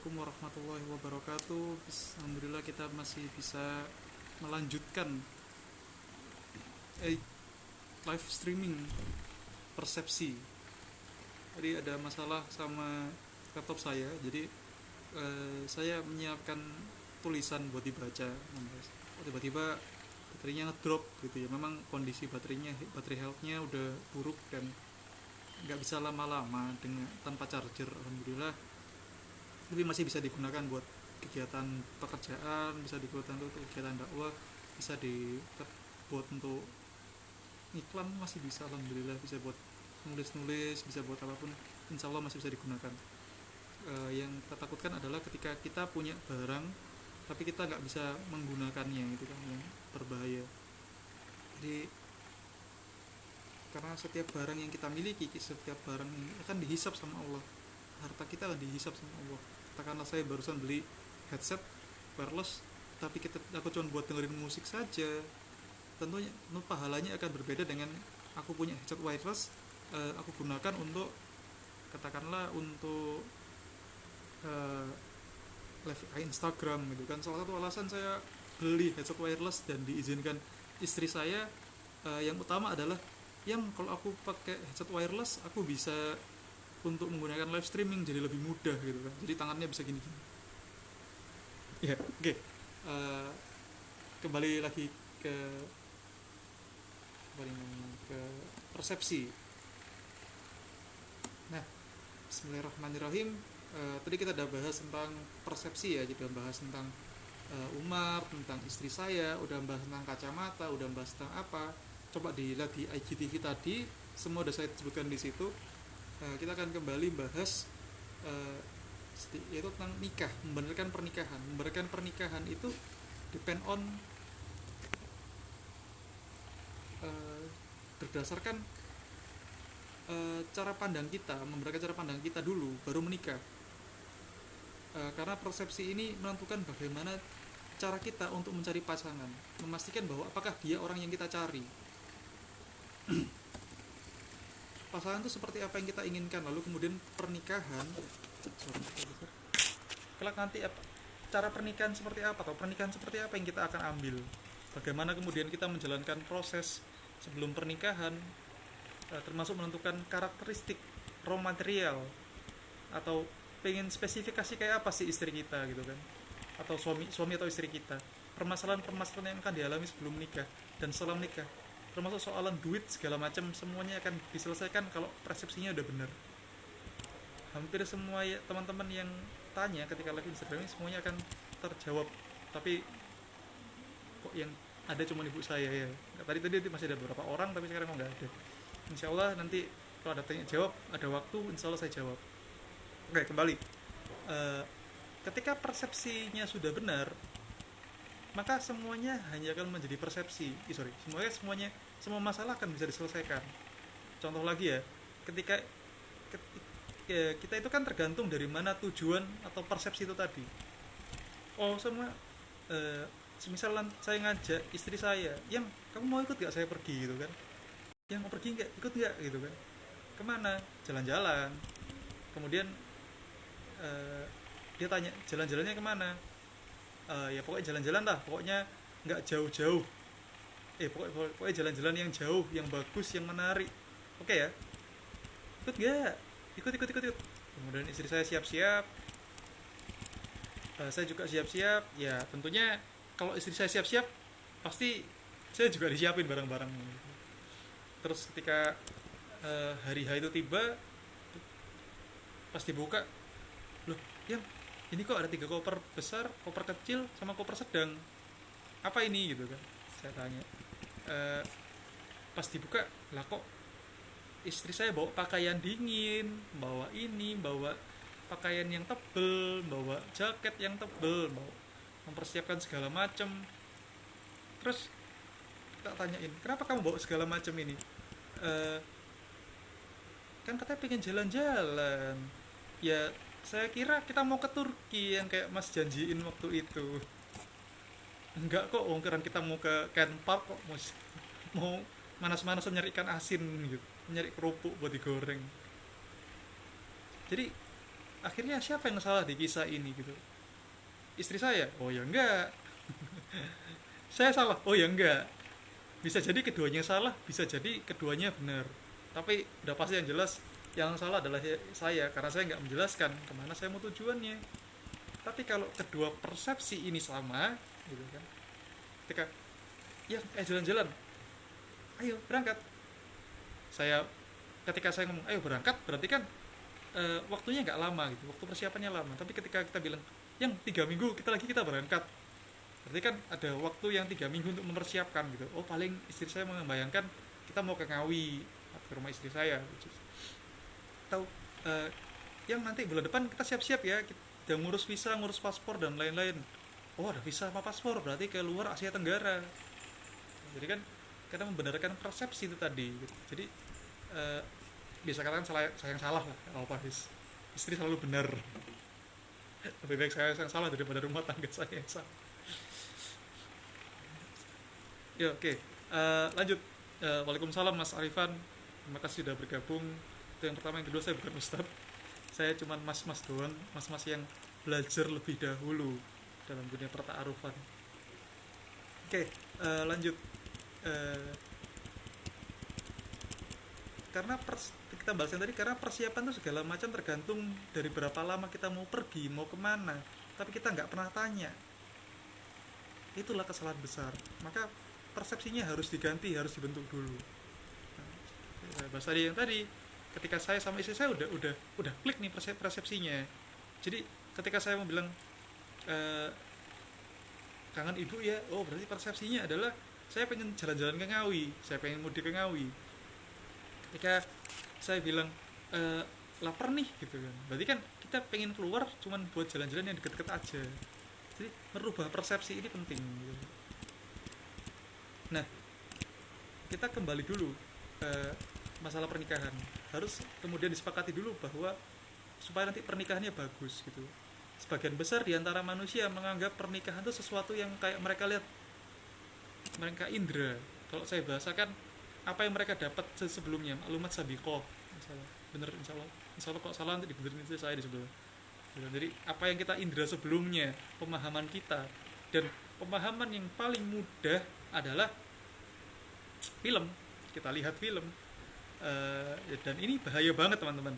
Assalamualaikum warahmatullahi wabarakatuh. Alhamdulillah kita masih bisa melanjutkan eh, live streaming persepsi. Tadi ada masalah sama laptop saya, jadi saya menyiapkan tulisan buat dibaca. Tiba-tiba baterainya ngedrop gitu ya. Memang kondisi baterai healthnya udah buruk dan nggak bisa lama-lama dengan tanpa charger. Alhamdulillah, tapi masih bisa digunakan buat kegiatan pekerjaan, bisa digunakan untuk kegiatan dakwah, bisa buat untuk iklan, masih bisa. Alhamdulillah, bisa buat nulis-nulis, bisa buat apapun, insya Allah masih bisa digunakan. Yang kita takutkan adalah ketika kita punya barang tapi kita nggak bisa menggunakannya, itu kan yang berbahaya. Jadi karena setiap barang yang kita miliki, setiap barang ini akan dihisap sama Allah, harta kita akan dihisap sama Allah. Katakanlah saya barusan beli headset wireless, tapi aku cuma buat dengerin musik saja, tentunya pahalanya akan berbeda dengan aku punya headset wireless, aku gunakan untuk, katakanlah untuk live Instagram gitu kan. Salah satu alasan saya beli headset wireless dan diizinkan istri saya, yang utama adalah yang kalau aku pakai headset wireless aku bisa untuk menggunakan live streaming jadi lebih mudah gitu kan, jadi tangannya bisa gini-gini ya. Oke. Uh, kembali lagi ke ke persepsi. Nah, bismillahirrahmanirrahim. Tadi kita udah bahas tentang persepsi ya, jadi udah bahas tentang Umar, tentang istri saya, udah bahas tentang kacamata, udah bahas tentang apa. Coba dilihat di IGTV tadi, semua udah saya sebutkan di situ. Kita akan kembali bahas yaitu tentang nikah, membenarkan pernikahan. Membenarkan pernikahan itu depend on berdasarkan cara pandang kita, membenarkan cara pandang kita dulu, baru menikah. Karena persepsi ini menentukan bagaimana cara kita untuk mencari pasangan, memastikan bahwa apakah dia orang yang kita cari. Pasangan itu seperti apa yang kita inginkan, lalu kemudian pernikahan kelak nanti cara pernikahan seperti apa, atau pernikahan seperti apa yang kita akan ambil, bagaimana kemudian kita menjalankan proses sebelum pernikahan, termasuk menentukan karakteristik raw material, atau pengen spesifikasi kayak apa sih istri kita gitu kan, atau suami atau istri kita, permasalahan yang akan dialami sebelum menikah dan setelah menikah, termasuk soalan duit segala macam, semuanya akan diselesaikan kalau persepsinya udah benar. Hampir semua ya, teman-teman yang tanya ketika lagi Instagram ini semuanya akan terjawab. Tapi kok yang ada cuma ibu saya ya, tadi masih ada beberapa orang tapi sekarang nggak ada. Insya Allah nanti kalau ada tanya jawab, ada waktu, insya Allah saya jawab. Oke, kembali. Ketika persepsinya sudah benar, maka semuanya hanya akan menjadi persepsi. Semua masalah akan bisa diselesaikan. Contoh lagi ya, ketika kita itu kan tergantung dari mana tujuan atau persepsi itu tadi. Oh, misalnya saya ngajak istri saya, yang kamu mau ikut gak saya pergi gitu kan? Yang mau pergi nggak, ikut nggak gitu kan? Kemana? Jalan-jalan. Kemudian dia tanya jalan-jalannya kemana. Ya pokoknya jalan-jalan lah, pokoknya nggak jauh-jauh, pokoknya jalan-jalan yang jauh, yang bagus, yang menarik. Oke ya, ikut nggak? Ikut. Kemudian istri saya siap-siap, saya juga siap-siap. Ya tentunya kalau istri saya siap-siap, pasti saya juga disiapin barang-barang. Terus ketika hari H itu tiba, pas dibuka, loh yang ini kok ada 3 koper besar, koper kecil, sama koper sedang, apa ini gitu kan, saya tanya. Pas dibuka, lah kok istri saya bawa pakaian dingin, bawa pakaian yang tebel, bawa jaket yang tebel, mempersiapkan segala macam. Terus tak tanyain, kenapa kamu bawa segala macam ini? Kan katanya pengen jalan-jalan. Ya saya kira kita mau ke Turki yang kayak Mas janjiin waktu itu. Enggak kok, ongkiran kita mau ke Ken Park kok, mau manas-manasan nyari ikan asin gitu, nyari kerupuk buat digoreng. Jadi akhirnya siapa yang salah di kisah ini gitu? Istri saya? Oh ya enggak. Saya salah? Oh ya enggak. Bisa jadi keduanya salah, bisa jadi keduanya benar. Tapi udah pasti yang jelas yang salah adalah saya, karena saya nggak menjelaskan kemana saya mau tujuannya. Tapi kalau kedua persepsi ini sama, gitu kan? Ketika ya jalan-jalan, ayo berangkat. Saya ketika saya ngomong ayo berangkat, berarti kan waktunya nggak lama gitu, waktu persiapannya lama. Tapi ketika kita bilang yang 3 minggu kita berangkat, berarti kan ada waktu yang 3 minggu untuk mempersiapkan gitu. Oh paling istri saya membayangkan kita mau ke Ngawi, ke rumah istri saya, atau uh, yang nanti bulan depan kita siap-siap ya, kita ngurus visa, ngurus paspor dan lain-lain. Oh ada visa sama paspor, berarti ke luar Asia Tenggara. Jadi kan kita membenarkan persepsi itu tadi gitu. Jadi uh, bisa katakan saya yang salah lah kalau Paris, istri selalu benar. Lebih baik saya yang salah daripada rumah tangga saya yang salah. Ya oke. Lanjut. Waalaikumsalam Mas Arifan, terima kasih sudah bergabung. Itu yang pertama. Yang kedua, saya bukan ustadz, saya cuman mas-mas doang, mas-mas yang belajar lebih dahulu dalam dunia pertaarufan. Oke, lanjut. Eh, karena kita bahas yang tadi, karena persiapan itu segala macam tergantung dari berapa lama kita mau pergi, mau kemana, tapi kita nggak pernah tanya. Itulah kesalahan besar. Maka persepsinya harus diganti, harus dibentuk dulu. Nah, bahasa yang tadi, ketika saya sama istri saya udah klik nih persepsinya. Jadi ketika saya mau bilang e, kangen ibu ya, oh berarti persepsinya adalah saya pengen jalan-jalan ke Ngawi, saya pengen mudik ke Ngawi. Ketika saya bilang lapar nih gitu kan, berarti kan kita pengen keluar cuman buat jalan-jalan yang deket-deket aja. Jadi merubah persepsi ini penting gitu. Nah, kita kembali dulu ke masalah pernikahan. Harus kemudian disepakati dulu bahwa supaya nanti pernikahannya bagus gitu. Sebagian besar di antara manusia menganggap pernikahan itu sesuatu yang kayak mereka lihat, mereka indra. Kalau saya bahasakan apa yang mereka dapat sebelumnya, maklumat sabiqoh. Bener insya Allah kok salah nanti dibenerin itu saya di sebelah. Jadi apa yang kita indra sebelumnya, pemahaman kita, dan pemahaman yang paling mudah adalah film. Kita lihat film. Dan ini bahaya banget teman-teman.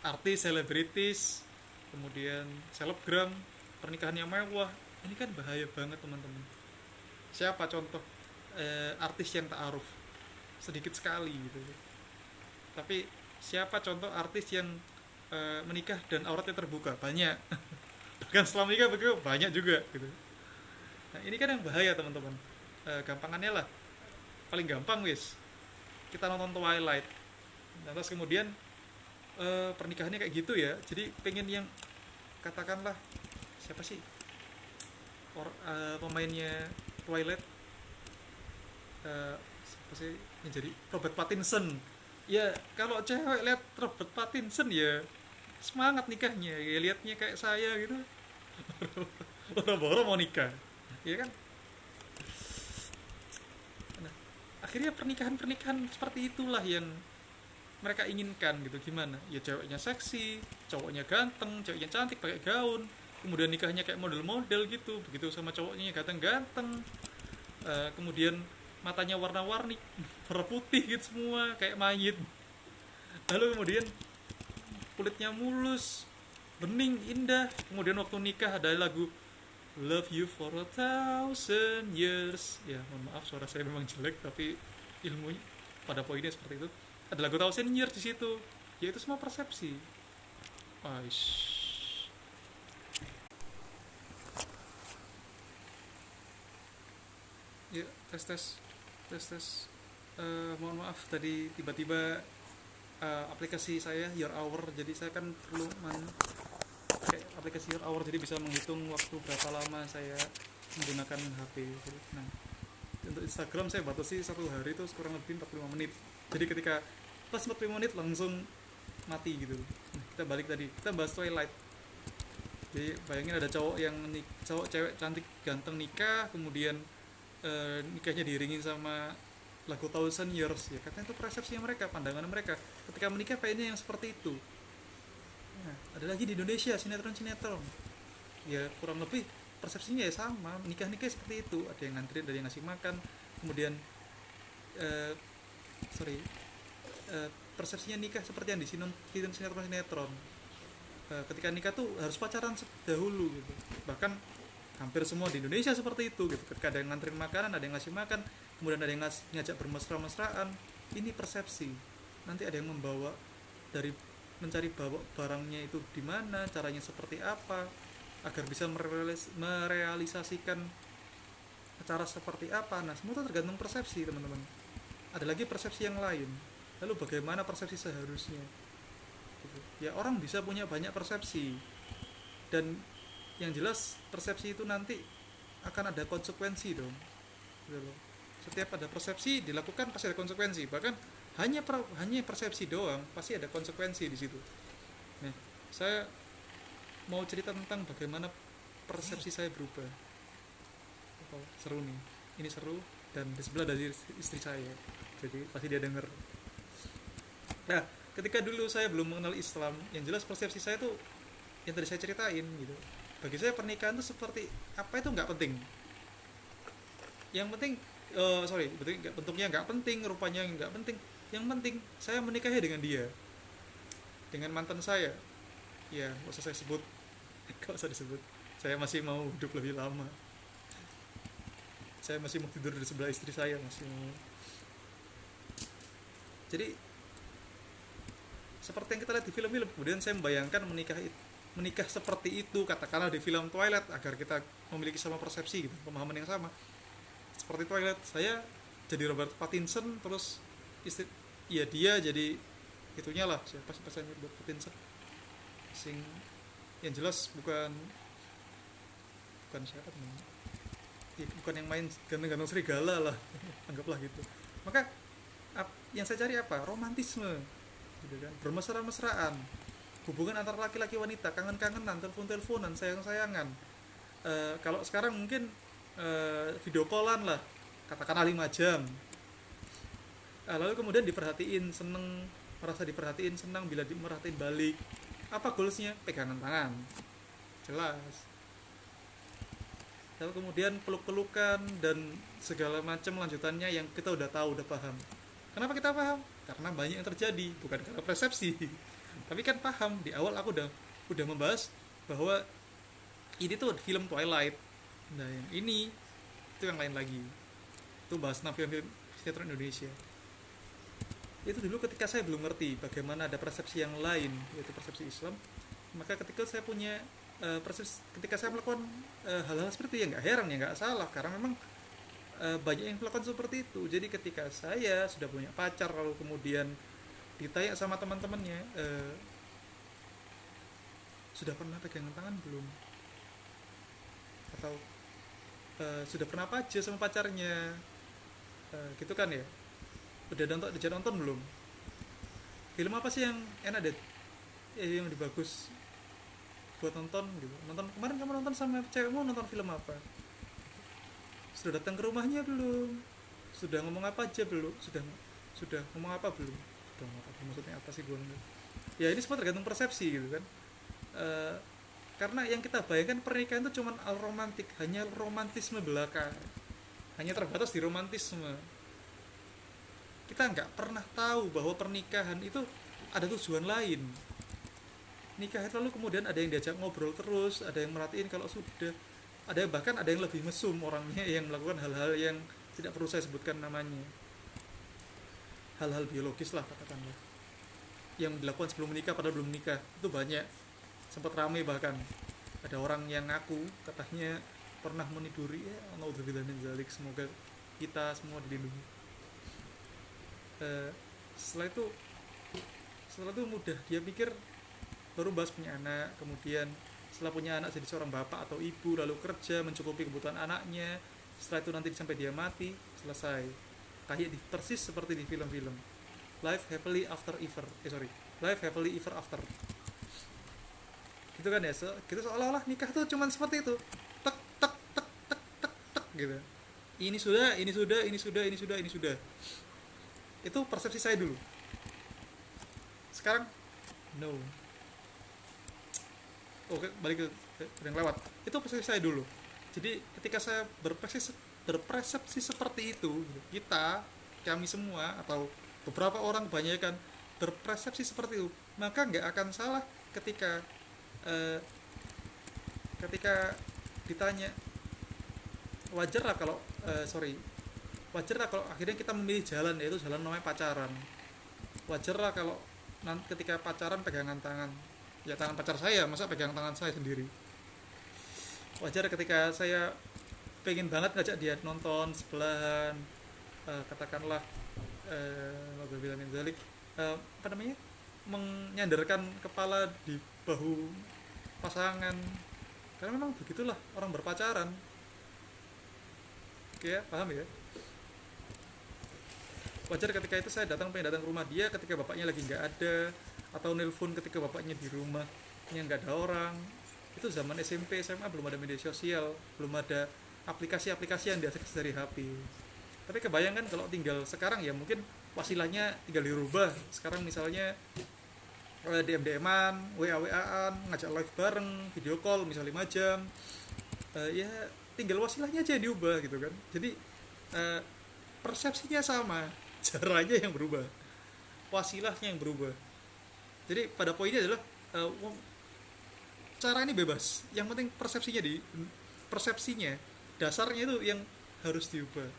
Artis, selebritis, kemudian selebgram, pernikahannya mewah, ini kan bahaya banget teman-teman. Siapa contoh artis yang ta'aruf? Sedikit sekali gitu. Tapi siapa contoh artis yang menikah dan auratnya terbuka? Banyak. Bahkan setelah menikah begitu banyak juga gitu. Nah ini kan yang bahaya teman-teman. Gampangannya lah, paling gampang wis kita nonton Twilight, terus kemudian pernikahannya kayak gitu ya. Jadi pengen yang katakanlah siapa sih pemainnya Twilight, siapa sih yang jadi Robert Pattinson ya. Kalau cewek lihat Robert Pattinson ya semangat nikahnya ya, liatnya kayak saya gitu. Boro-boro mau nikah ya kan. Nah, akhirnya pernikahan seperti itulah yang mereka inginkan gitu. Gimana ya, ceweknya seksi, cowoknya ganteng, ceweknya cantik pakai gaun, kemudian nikahnya kayak model-model gitu. Begitu sama cowoknya ganteng-ganteng, kemudian matanya warna-warni, warna putih gitu semua kayak mayit. Lalu kemudian kulitnya mulus, bening, indah. Kemudian waktu nikah ada lagu Love You for 1,000 years. Ya mohon maaf suara saya memang jelek, tapi ilmu pada poinnya seperti itu. Ada lagu 1,000 years di situ. Ya itu semua persepsi. Aish. Ya tes. Mohon maaf tadi tiba-tiba aplikasi saya Your Hour, jadi saya kan perlu pakai aplikasi Your Hour, jadi bisa menghitung waktu berapa lama saya menggunakan HP. Nah, untuk Instagram saya batasi satu hari itu kurang lebih 45 menit. Jadi ketika pas 45 menit langsung mati gitu. Nah, kita balik tadi, kita bahas Twilight. Jadi bayangin ada cowok cewek cantik ganteng nikah, kemudian nikahnya diiringin sama lagu 1,000 years ya, katanya itu persepsinya mereka, pandangan mereka ketika menikah kayaknya yang seperti itu. Nah, ada lagi di Indonesia sinetron ya kurang lebih persepsinya ya sama, nikah seperti itu, ada yang ngantri, ada yang ngasih makan, kemudian eh, sorry persepsinya nikah seperti yang di sinetron ketika nikah tuh harus pacaran dahulu gitu, bahkan hampir semua di Indonesia seperti itu gitu, ketika ada yang nganterin makanan, ada yang ngasih makan, kemudian ada yang ngajak bermesra-mesraan, ini persepsi. Nanti ada yang membawa dari mencari bawa barangnya itu di mana, caranya seperti apa agar bisa merealisasikan cara seperti apa. Nah, semua itu tergantung persepsi, teman-teman. Ada lagi persepsi yang lain. Lalu bagaimana persepsi seharusnya? Gitu. Ya orang bisa punya banyak persepsi, dan yang jelas persepsi itu nanti akan ada konsekuensi dong. Gitu loh. Setiap ada persepsi dilakukan pasti ada konsekuensi. Bahkan hanya persepsi doang pasti ada konsekuensi di situ. Nah, saya mau cerita tentang bagaimana persepsi saya berubah. Oh, seru nih. Ini seru dan di sebelah dari istri saya. Jadi pasti dia denger. Nah, ketika dulu saya belum mengenal Islam, yang jelas persepsi saya tuh yang tadi saya ceritain gitu. Bagi saya pernikahan itu seperti apa itu nggak penting. Yang penting, bentuknya nggak penting, rupanya nggak penting. Yang penting saya menikahi dengan dia, dengan mantan saya. Ya, nggak usah saya sebut, nggak usah disebut. Saya masih mau hidup lebih lama. Saya masih mau tidur di sebelah istri saya, masih mau. Jadi seperti yang kita lihat di film-film, kemudian saya membayangkan menikah seperti itu, katakanlah di film Twilight, agar kita memiliki sama persepsi gitu, pemahaman yang sama. Seperti Twilight, saya jadi Robert Pattinson, terus istri ya dia jadi itunya lah, siapa sih pasannya Robert Pattinson, sing yang jelas bukan siapa namanya ya, bukan yang main ganteng-ganteng serigala lah anggaplah gitu. Maka yang saya cari apa? Romantisme gitu kan, bermesra-mesraan, hubungan antara laki-laki wanita, kangen-kangenan, telepon-teleponan, sayang-sayangan. Kalau sekarang mungkin video callan lah, katakanlah 5 jam. Lalu kemudian diperhatiin, seneng, merasa diperhatiin, senang bila dimerhatiin balik. Apa goalsnya? Pegangan tangan, jelas. Lalu kemudian peluk-pelukan dan segala macam lanjutannya yang kita udah tahu, udah paham. Kenapa kita paham? Karena banyak yang terjadi, bukan karena persepsi. Tapi kan paham, di awal aku udah membahas bahwa ini tuh film Twilight. Nah, yang ini itu yang lain lagi. Itu bahas tentang film-film sinetron Indonesia. Itu dulu ketika saya belum ngerti bagaimana ada persepsi yang lain, yaitu persepsi Islam. Maka ketika saya punya persepsi, ketika saya melakukan hal-hal seperti itu, ya nggak heran, ya nggak salah, karena memang banyak yang melakukan seperti itu. Jadi ketika saya sudah punya pacar, lalu kemudian ditanya sama teman-temannya, sudah pernah pegangan tangan belum, atau sudah pernah apa aja sama pacarnya, gitu kan ya, udah nonton belum, film apa sih yang enak deh, yang bagus buat nonton gitu. Nonton kemarin kamu nonton sama cewekmu, nonton film apa, sudah datang ke rumahnya belum, sudah ngomong apa aja belum, sudah ngomong apa belum, sudah ngomong apa, maksudnya apa sih gue. Ya ini semua tergantung persepsi gitu kan. Karena yang kita bayangkan pernikahan itu cuma romantik, hanya romantisme belaka, hanya terbatas di romantisme. Kita nggak pernah tahu bahwa pernikahan itu ada tujuan lain. Nikah itu lalu kemudian ada yang diajak ngobrol terus, ada yang merhatiin kalau sudah, ada bahkan ada yang lebih mesum orangnya, yang melakukan hal-hal yang tidak perlu saya sebutkan namanya, hal-hal biologis lah katakanlah, yang dilakukan sebelum menikah padahal belum menikah. Itu banyak, sempat ramai, bahkan ada orang yang ngaku katanya pernah meniduri, ya naudzubillah min dzalik, semoga kita semua dilindungi. Setelah itu mudah, dia pikir baru bahas punya anak, kemudian setelah punya anak jadi seorang bapak atau ibu, lalu kerja mencukupi kebutuhan anaknya, setelah itu nanti sampai dia mati, selesai. Kayak persis seperti di film-film life happily ever after, gitu kan ya. Gitu, seolah-olah nikah tuh cuman seperti itu, tek tek tek tek tek tek gitu. Ini sudah. Itu persepsi saya dulu. Sekarang no, Oke, balik ke yang lewat. Itu persepsi saya dulu. Jadi ketika saya berpersepsi seperti itu, gitu, kami semua atau beberapa orang kebanyakan berpersepsi seperti itu, maka nggak akan salah ketika eh, ketika ditanya, wajar lah kalau wajar lah kalau akhirnya kita memilih jalan, yaitu jalan namanya pacaran. Wajar lah kalau ketika pacaran pegangan tangan, ya tangan pacar saya, masa pegang tangan saya sendiri. Wajar ketika saya pengen banget ngajak dia nonton sebelahan, katakanlah Wabillahi min dzalik, apa namanya, menyandarkan kepala di bahu pasangan, karena memang begitulah orang berpacaran. Oke ya, paham ya. Wajar ketika itu saya pengen datang ke rumah dia ketika bapaknya lagi nggak ada, atau nelpon ketika bapaknya di rumahnya nggak ada orang. Itu zaman SMP SMA belum ada media sosial, belum ada aplikasi-aplikasi yang diakses dari HP. Tapi kebayangkan kalau tinggal sekarang, ya mungkin wasilahnya tinggal dirubah. Sekarang misalnya DM-an, WA-WAan, ngajak live bareng, video call misal 5 jam, ya tinggal wasilahnya aja yang diubah gitu kan. Jadi persepsinya sama, caranya yang berubah, wasilahnya yang berubah. Jadi pada poinnya adalah cara ini bebas, yang penting persepsinya dasarnya itu yang harus diubah.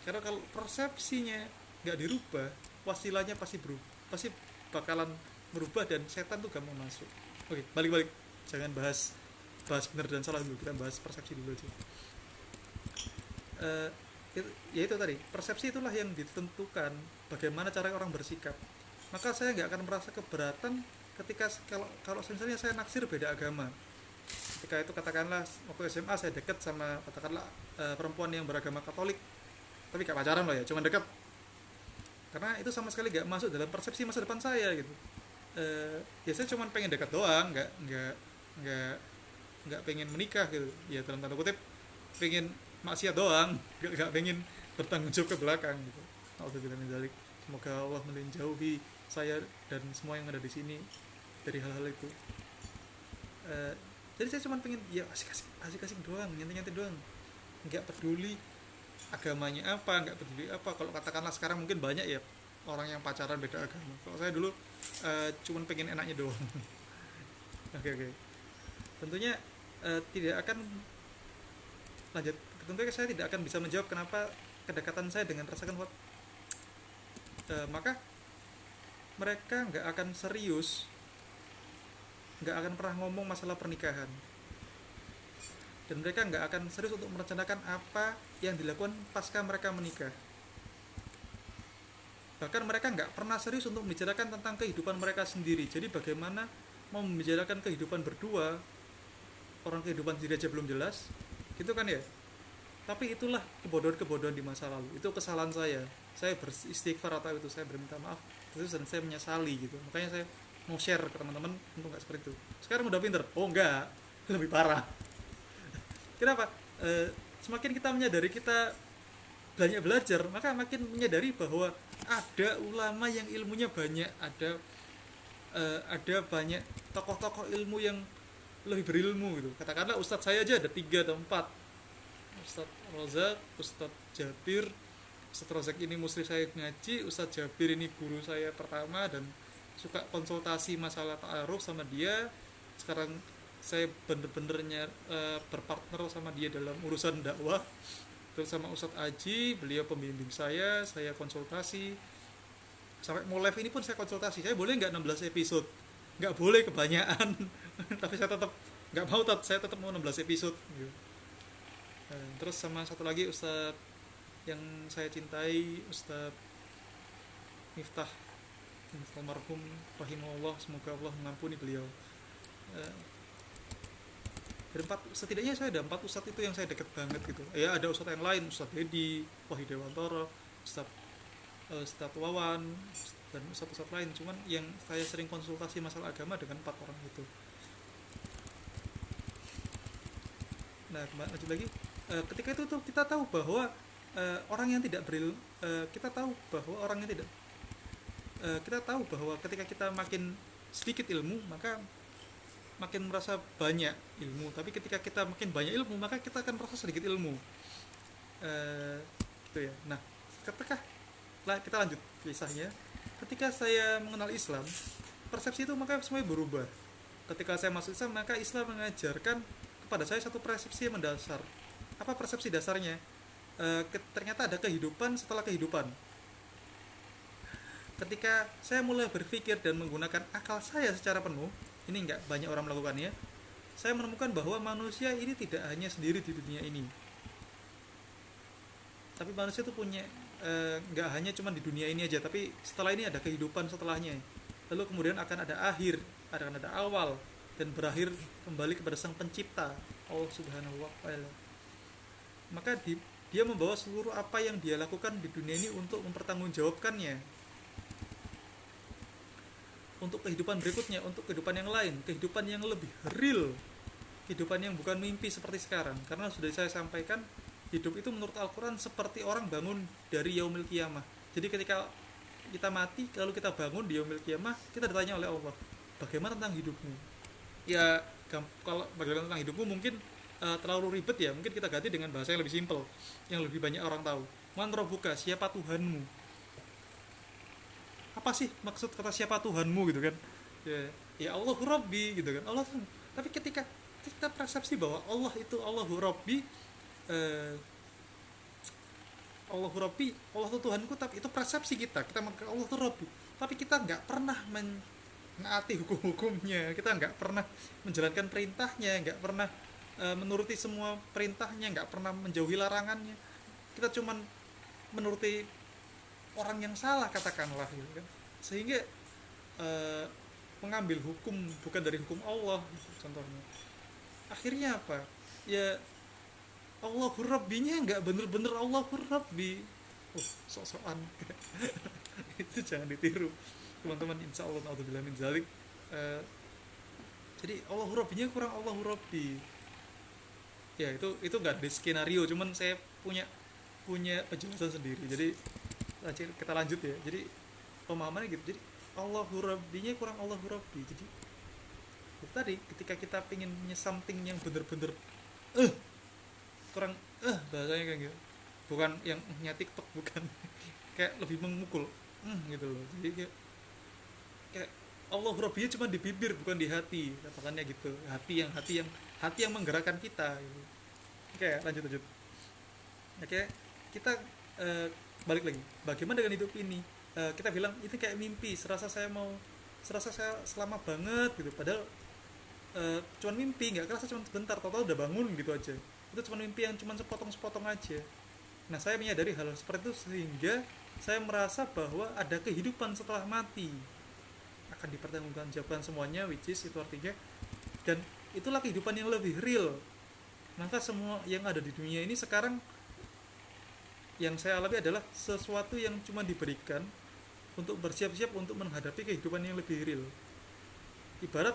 Karena kalau persepsinya nggak dirubah, wasilahnya pasti bakalan berubah dan setan tuh gampang masuk. Oke, balik jangan bahas benar dan salah dulu, kita bahas persepsi dulu aja. Ya itu tadi, persepsi itulah yang ditentukan bagaimana cara orang bersikap. Maka saya nggak akan merasa keberatan ketika kalau misalnya saya naksir beda agama. Ketika itu katakanlah waktu SMA saya dekat sama katakanlah perempuan yang beragama Katolik, tapi gak pacaran loh ya, cuma dekat. Karena itu sama sekali gak masuk dalam persepsi masa depan saya gitu. Ya saya cuma pengen dekat doang, nggak pengen menikah gitu. Ya dalam tanda kutip pengen maksiat doang, nggak pengen bertanggung jawab ke belakang gitu. Alhamdulillah min dzalik. Semoga Allah menjauhi saya dan semua yang ada di sini dari hal-hal itu. Jadi saya cuma pengen ya asik-asik doang, nyantai-nyantai doang, nggak peduli agamanya apa, nggak peduli apa. Kalau katakanlah sekarang mungkin banyak ya orang yang pacaran beda agama. Kalau saya dulu cuma pengen enaknya doang. Oke. Tentunya tidak akan lanjut. Tentunya saya tidak akan bisa menjawab kenapa kedekatan saya dengan rasakan maka mereka nggak akan serius, nggak akan pernah ngomong masalah pernikahan, dan mereka nggak akan serius untuk merencanakan apa yang dilakukan pasca mereka menikah. Bahkan mereka nggak pernah serius untuk membicarakan tentang kehidupan mereka sendiri. Jadi bagaimana mau membicarakan kehidupan berdua, orang kehidupan sendiri aja belum jelas gitu kan ya. Tapi itulah kebodohan-kebodohan di masa lalu, itu kesalahan saya beristighfar atau itu saya berminta maaf terus, dan saya menyesali gitu. Makanya saya mau share ke teman-teman untuk nggak seperti itu. Sekarang udah pinter? Oh enggak, lebih parah. Kenapa? Semakin kita menyadari, kita banyak belajar, maka makin menyadari bahwa ada ulama yang ilmunya banyak, ada banyak tokoh-tokoh ilmu yang lebih berilmu gitu. Katakanlah ustadz saya aja ada 3 atau 4. Ustadz Rozak, Ustadz Jabir. Ustadz Rozak ini muslim saya ngaji, Ustadz Jabir ini guru saya pertama dan suka konsultasi masalah ta'aruf sama dia. Sekarang saya bener-benernya berpartner sama dia dalam urusan dakwah. Terus sama Ustadz Aji, beliau pembimbing saya konsultasi. Sampai mau live ini pun saya konsultasi, saya boleh nggak 16 episode? Nggak boleh, kebanyakan. Tapi saya tetap nggak mau, saya tetap mau 16 episode gitu. Terus sama satu lagi Ustadz yang saya cintai, Ustadz Miftah almarhum rahimahullah, semoga Allah mengampuni beliau. Setidaknya saya ada 4 ustadz itu yang saya deket banget gitu. Ya ada ustadz yang lain, Ustadz Dedi, Wahid Dewantoro, Ustadz Wawan, dan ustadz lain. Cuman yang saya sering konsultasi masalah agama dengan 4 orang itu. Nah, lanjut lagi. Ketika itu tuh kita tahu bahwa orang yang tidak berilmu, kita tahu bahwa ketika kita makin sedikit ilmu, maka makin merasa banyak ilmu, tapi ketika kita makin banyak ilmu maka kita akan merasa sedikit ilmu. Eh, gitu ya. Nah, ketika kita lanjut kisahnya, ketika saya mengenal Islam, persepsi itu maka semuanya berubah. Ketika saya masuk Islam, maka Islam mengajarkan kepada saya satu persepsi yang mendasar. Apa persepsi dasarnya? Ternyata ada kehidupan setelah kehidupan. Ketika saya mulai berpikir dan menggunakan akal saya secara penuh, ini nggak banyak orang melakukannya, saya menemukan bahwa manusia ini tidak hanya sendiri di dunia ini, tapi manusia itu punya nggak hanya cuma di dunia ini aja, tapi setelah ini ada kehidupan setelahnya, lalu kemudian akan ada akhir, akan ada awal, dan berakhir kembali kepada sang pencipta Allah Subhanahu wa Ta'ala. Maka dia membawa seluruh apa yang dia lakukan di dunia ini untuk mempertanggungjawabkannya untuk kehidupan berikutnya, untuk kehidupan yang lain, kehidupan yang lebih real, kehidupan yang bukan mimpi seperti sekarang. Karena sudah saya sampaikan, hidup itu menurut Al-Quran seperti orang bangun dari yaumil qiyamah. Jadi ketika kita mati, lalu kita bangun di yaumil qiyamah, kita ditanya oleh Allah, bagaimana tentang hidupmu? Ya, kalau bagaimana tentang hidupmu mungkin terlalu ribet ya, mungkin kita ganti dengan bahasa yang lebih simpel, yang lebih banyak orang tahu. Man rabbuka, siapa Tuhanmu? Apa sih maksud kata siapa Tuhanmu gitu kan? Ya Allahu Rabbi gitu kan. Allah. Tapi ketika kita persepsi bahwa Allah itu Allahu Rabbi, Allahu Rabbi, Allah itu Tuhanku, tapi itu persepsi kita. Kita menganggap Allah itu Rabbi, tapi kita nggak pernah menaati hukum-hukumnya, kita nggak pernah menjalankan perintahnya, nggak pernah menuruti semua perintahnya, nggak pernah menjauhi larangannya. Kita cuman menuruti orang yang salah katakanlah gitu kan, sehingga mengambil hukum bukan dari hukum Allah gitu, contohnya akhirnya apa ya, Allahur Rabbinya nggak bener-bener Allahur Rabbi. Sok-sokan itu jangan ditiru teman-teman, insya Allah naudzubillah min dzalik. Jadi Allahur Rabbinya kurang Allahur Rabbi ya, itu nggak ada skenario, cuman saya punya penjelasan sendiri. Jadi kita lanjut ya. Jadi pemahamannya gitu. Jadi Allahur Rabbinya kurang Allahur Rabbi. Jadi itu tadi, ketika kita pengen punya something yang bener-bener kurang bahasanya kayak gitu, bukan yang nyatik tok, bukan kayak lebih memukul gitu loh. Jadi kayak Allahur Rabbinya cuma di bibir bukan di hati, katakannya gitu. Hati yang menggerakkan kita gitu. Oke, lanjut. Oke, kita balik lagi, bagaimana dengan hidup ini? Kita bilang itu kayak mimpi, serasa saya selama banget gitu, padahal cuman mimpi, nggak kerasa cuman sebentar, total udah bangun gitu aja. Itu cuman mimpi yang cuman sepotong-sepotong aja. Nah, saya menyadari hal seperti itu sehingga saya merasa bahwa ada kehidupan setelah mati, akan dipertanggungjawabkan semuanya, which is itu artinya, dan itulah kehidupan yang lebih real. Maka semua yang ada di dunia ini sekarang yang saya alami adalah sesuatu yang cuma diberikan untuk bersiap-siap untuk menghadapi kehidupan yang lebih real. Ibarat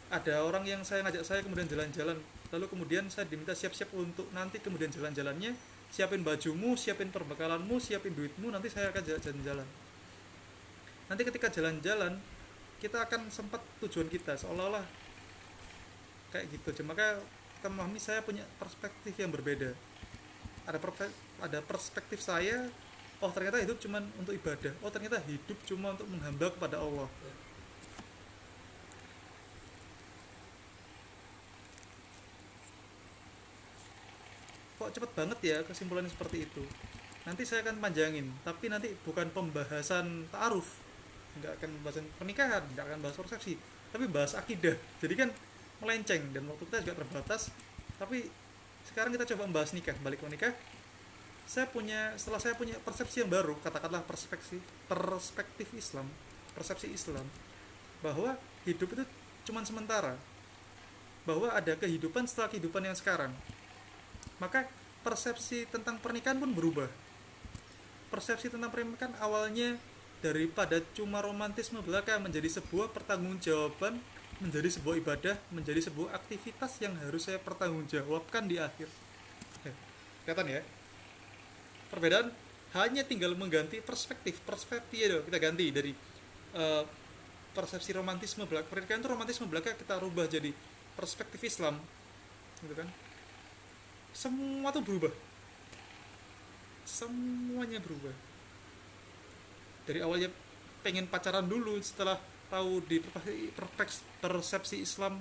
ada orang yang ngajak saya kemudian jalan-jalan, lalu kemudian saya diminta siap-siap untuk nanti kemudian jalan-jalannya, siapin bajumu, siapin perbekalanmu, siapin duitmu, nanti saya akan jalan-jalan. Nanti ketika jalan-jalan kita akan sempat tujuan kita, seolah-olah kayak gitu. Maka kita memahami saya punya perspektif yang berbeda. Ada perspektif saya, oh ternyata hidup cuma untuk ibadah, oh ternyata hidup cuma untuk menghamba kepada Allah. Kok cepet banget ya kesimpulannya seperti itu. Nanti saya akan panjangin, tapi nanti bukan pembahasan ta'aruf, nggak akan pembahasan pernikahan, nggak akan bahas resepsi, tapi bahas akidah. Jadi kan melenceng dan waktu kita juga terbatas. Tapi sekarang kita coba membahas nikah, balik ke nikah. Setelah saya punya persepsi yang baru, katakanlah perspektif Islam, persepsi Islam, bahwa hidup itu cuma sementara, bahwa ada kehidupan setelah kehidupan yang sekarang. Maka persepsi tentang pernikahan pun berubah. Persepsi tentang pernikahan awalnya daripada cuma romantisme belaka menjadi sebuah pertanggungjawaban, menjadi sebuah ibadah, menjadi sebuah aktivitas yang harus saya pertanggungjawabkan di akhir. Kelihatan ya? Perbedaan hanya tinggal mengganti perspektif ya, kita ganti dari persepsi romantisme belaka, pernikahan itu romantisme belaka kita rubah jadi perspektif Islam, gitu kan? Semua tuh berubah, semuanya berubah. Dari awalnya pengen pacaran dulu, setelah tahu di persepsi Islam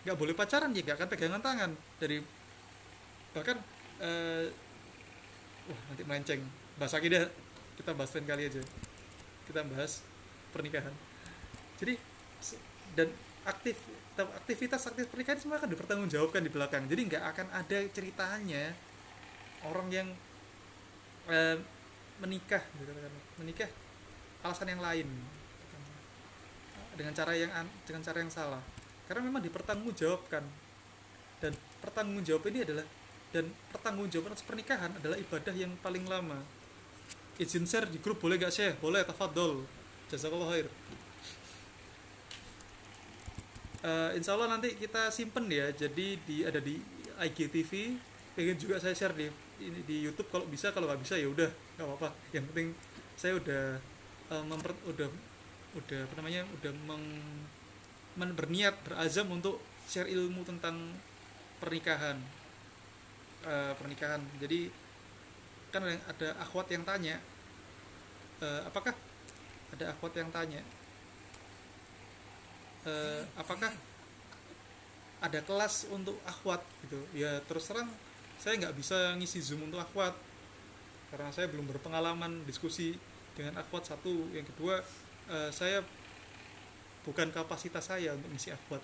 nggak boleh pacaran, ya nggak akan pegangan tangan. Dari bahkan eh, wah nanti melenceng, bahas lagi deh, kita bahas lain kali aja, kita bahas pernikahan. Jadi dan aktif aktivitas pernikahan semua akan dipertanggungjawabkan di belakang, jadi nggak akan ada ceritanya orang yang eh, menikah gitu kan, menikah alasan yang lain dengan cara yang salah, karena memang dipertanggungjawabkan. Dan pertanggungjawab ini adalah dan pertanggungjawaban atas pernikahan adalah ibadah yang paling lama. Izin share di grup boleh gak sih? Boleh, tafadhol, jazakallah khair. Insya Allah nanti kita simpen ya, jadi ada di IGTV. Pengen juga saya share di YouTube kalau bisa, kalau nggak bisa ya udah nggak apa-apa, yang penting saya udah udah apa namanya, udah berniat, berazam untuk share ilmu tentang pernikahan. Pernikahan, jadi kan ada akhwat yang tanya, apakah ada akhwat yang tanya apakah ada kelas untuk akhwat gitu ya. Terus terang saya nggak bisa ngisi Zoom untuk akhwat karena saya belum berpengalaman diskusi dengan akhwat, satu. Yang kedua, saya bukan kapasitas saya untuk ngisi akhwat,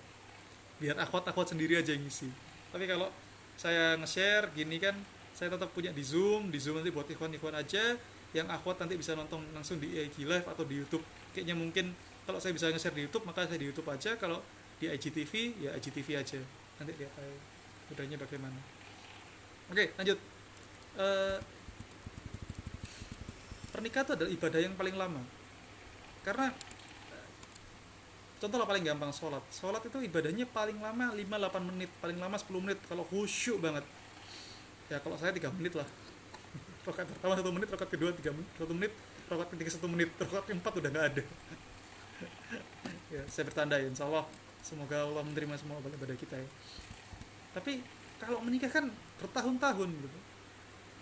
biar akhwat sendiri aja yang ngisi. Tapi kalau saya nge-share gini kan, saya tetap punya di Zoom nanti buat ikhwan aja, yang akhwat nanti bisa nonton langsung di IG Live atau di YouTube. Kayaknya mungkin kalau saya bisa nge-share di YouTube, maka saya di YouTube aja. Kalau di IGTV, ya IGTV aja. Nanti lihat mudahnya bagaimana. Oke, lanjut. Pernikahan itu adalah ibadah yang paling lama. Karena contoh lah paling gampang, sholat itu ibadahnya paling lama 5-8 menit, paling lama 10 menit kalau khusyuk banget. Ya kalau saya 3 menit lah. Rakaat pertama 1 menit, rakaat kedua 3 menit, 1 menit, rakaat ketiga 1 menit, rakaat keempat udah nggak ada. Ya, saya bertanda ya, insya Allah semoga Allah menerima semua ibadah kita ya. Tapi kalau menikah kan bertahun-tahun gitu.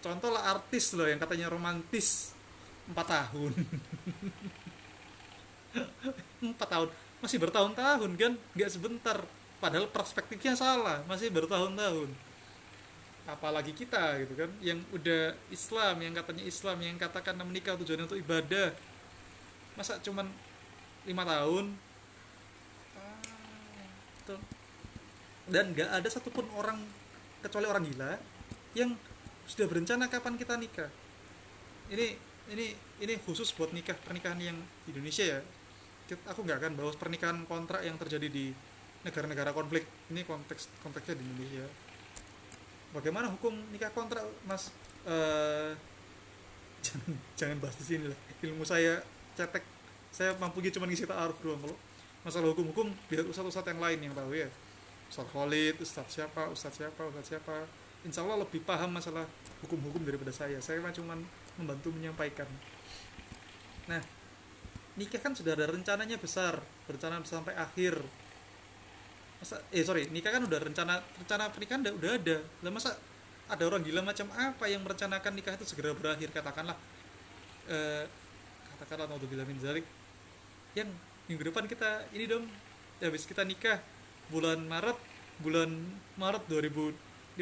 Contoh lah artis loh yang katanya romantis 4 tahun. 4 tahun masih bertahun-tahun kan, nggak sebentar, padahal perspektifnya salah, masih bertahun-tahun. Apalagi kita gitu kan, yang udah Islam, yang katanya Islam, yang katakan menikah tujuannya untuk ibadah, masa cuman 5 tahun. Dan nggak ada satupun orang kecuali orang gila yang sudah berencana kapan kita nikah. Ini ini khusus buat pernikahan yang di Indonesia ya. Aku nggak akan bahas pernikahan kontrak yang terjadi di negara-negara konflik. Ini konteksnya di Indonesia. Bagaimana hukum nikah kontrak, Mas? Jangan bahas di sini lah. Ilmu saya cetek. Saya mampunya cuma ngisi ta'aruf doang. Kalau masalah hukum biar ustadz-ustadz yang lain yang tahu ya. Ustadz Khalid, Ustadz siapa. Insya Allah lebih paham masalah hukum-hukum daripada saya. Saya cuma membantu menyampaikan. Nah, nikah kan sudah ada rencananya besar, berencana sampai akhir. Nikah kan udah rencana pernikahan udah ada. Lah masa ada orang gila macam apa yang merencanakan nikah itu segera berakhir, katakanlah naudzubillah min dzalik, yang minggu depan kita ini dong, habis kita nikah bulan Maret 2053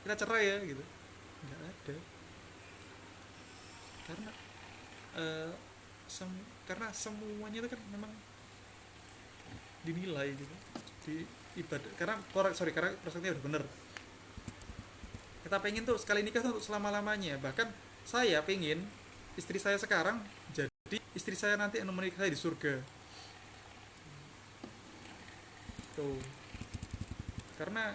kita cerai ya gitu. Nggak ada. Karena semuanya itu kan memang dinilai gitu di ibadah. Karena perspektifnya udah bener, kita pengen tuh sekali nikah tuh untuk selama-lamanya. Bahkan saya pengen istri saya sekarang jadi istri saya nanti yang menikah saya di surga tuh. Karena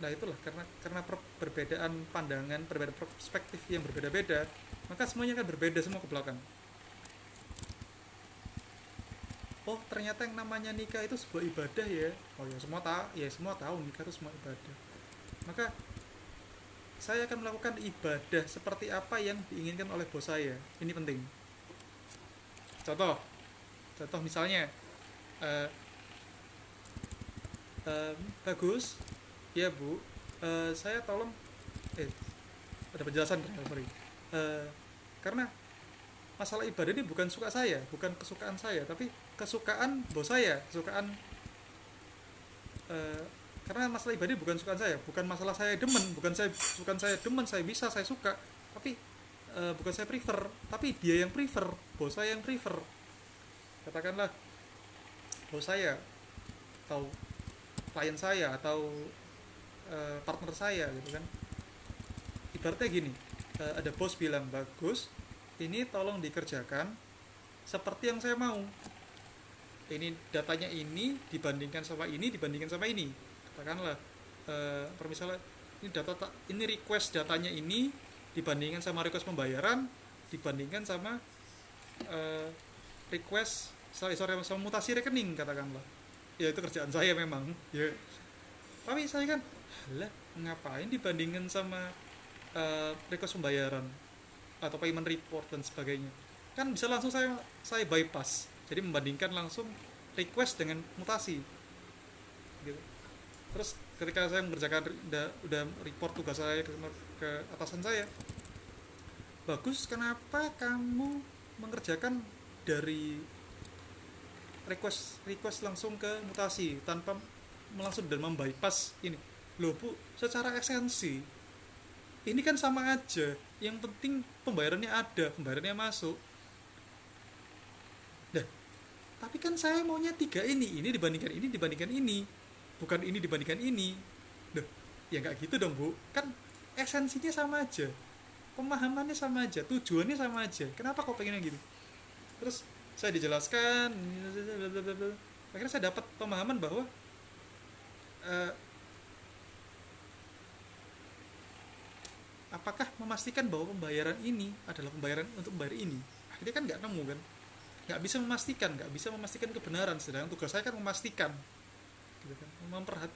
itulah, karena perbedaan pandangan, perbedaan perspektif yang berbeda-beda, maka semuanya akan berbeda semua ke belakang. Oh ternyata yang namanya nikah itu sebuah ibadah ya. Oh ya semua tahu nikah itu semua ibadah. Maka saya akan melakukan ibadah seperti apa yang diinginkan oleh bos saya. Ini penting. Contoh Contoh misalnya, eh, bagus ya bu, saya tolong, ada penjelasan, sorry. Eh, karena masalah ibadah ini bukan suka saya, bukan kesukaan saya, tapi kesukaan bos saya, kesukaan, eh, karena masalah ibadah bukan sukaan saya, bukan masalah saya demen, bukan saya demen, saya bisa, saya suka, tapi bukan saya prefer, tapi dia yang prefer, bos saya yang prefer. Katakanlah bos saya atau klien saya atau partner saya gitu kan. Ibaratnya gini, ada bos bilang, bagus, ini tolong dikerjakan seperti yang saya mau. Ini datanya ini dibandingkan sama ini. Katakanlah, permisalan, ini ini request datanya ini dibandingkan sama request pembayaran, dibandingkan sama eh, request sama mutasi rekening, katakanlah. Ya itu kerjaan saya memang. Ya. Tapi saya kan, lah ngapain dibandingkan sama request pembayaran atau payment report dan sebagainya, kan bisa langsung saya bypass, jadi membandingkan langsung request dengan mutasi gitu. Terus ketika saya mengerjakan, udah report tugas saya ke atasan saya, bagus, kenapa kamu mengerjakan dari request langsung ke mutasi tanpa langsung dan membypass ini? Loh bu, secara esensi ini kan sama aja, yang penting pembayarannya ada, pembayarannya masuk. Nah, tapi kan saya maunya tiga ini dibandingkan ini, bukan ini dibandingkan ini. Duh, ya nggak gitu dong bu, kan esensinya sama aja, pemahamannya sama aja, tujuannya sama aja, kenapa kok pengennya gitu? Terus saya dijelaskan, akhirnya saya dapat pemahaman bahwa uh, apakah memastikan bahwa pembayaran ini adalah pembayaran untuk membayar ini. Akhirnya kan nggak nemu kan, nggak bisa memastikan kebenaran, sedangkan tugas saya kan memastikan gitu kan,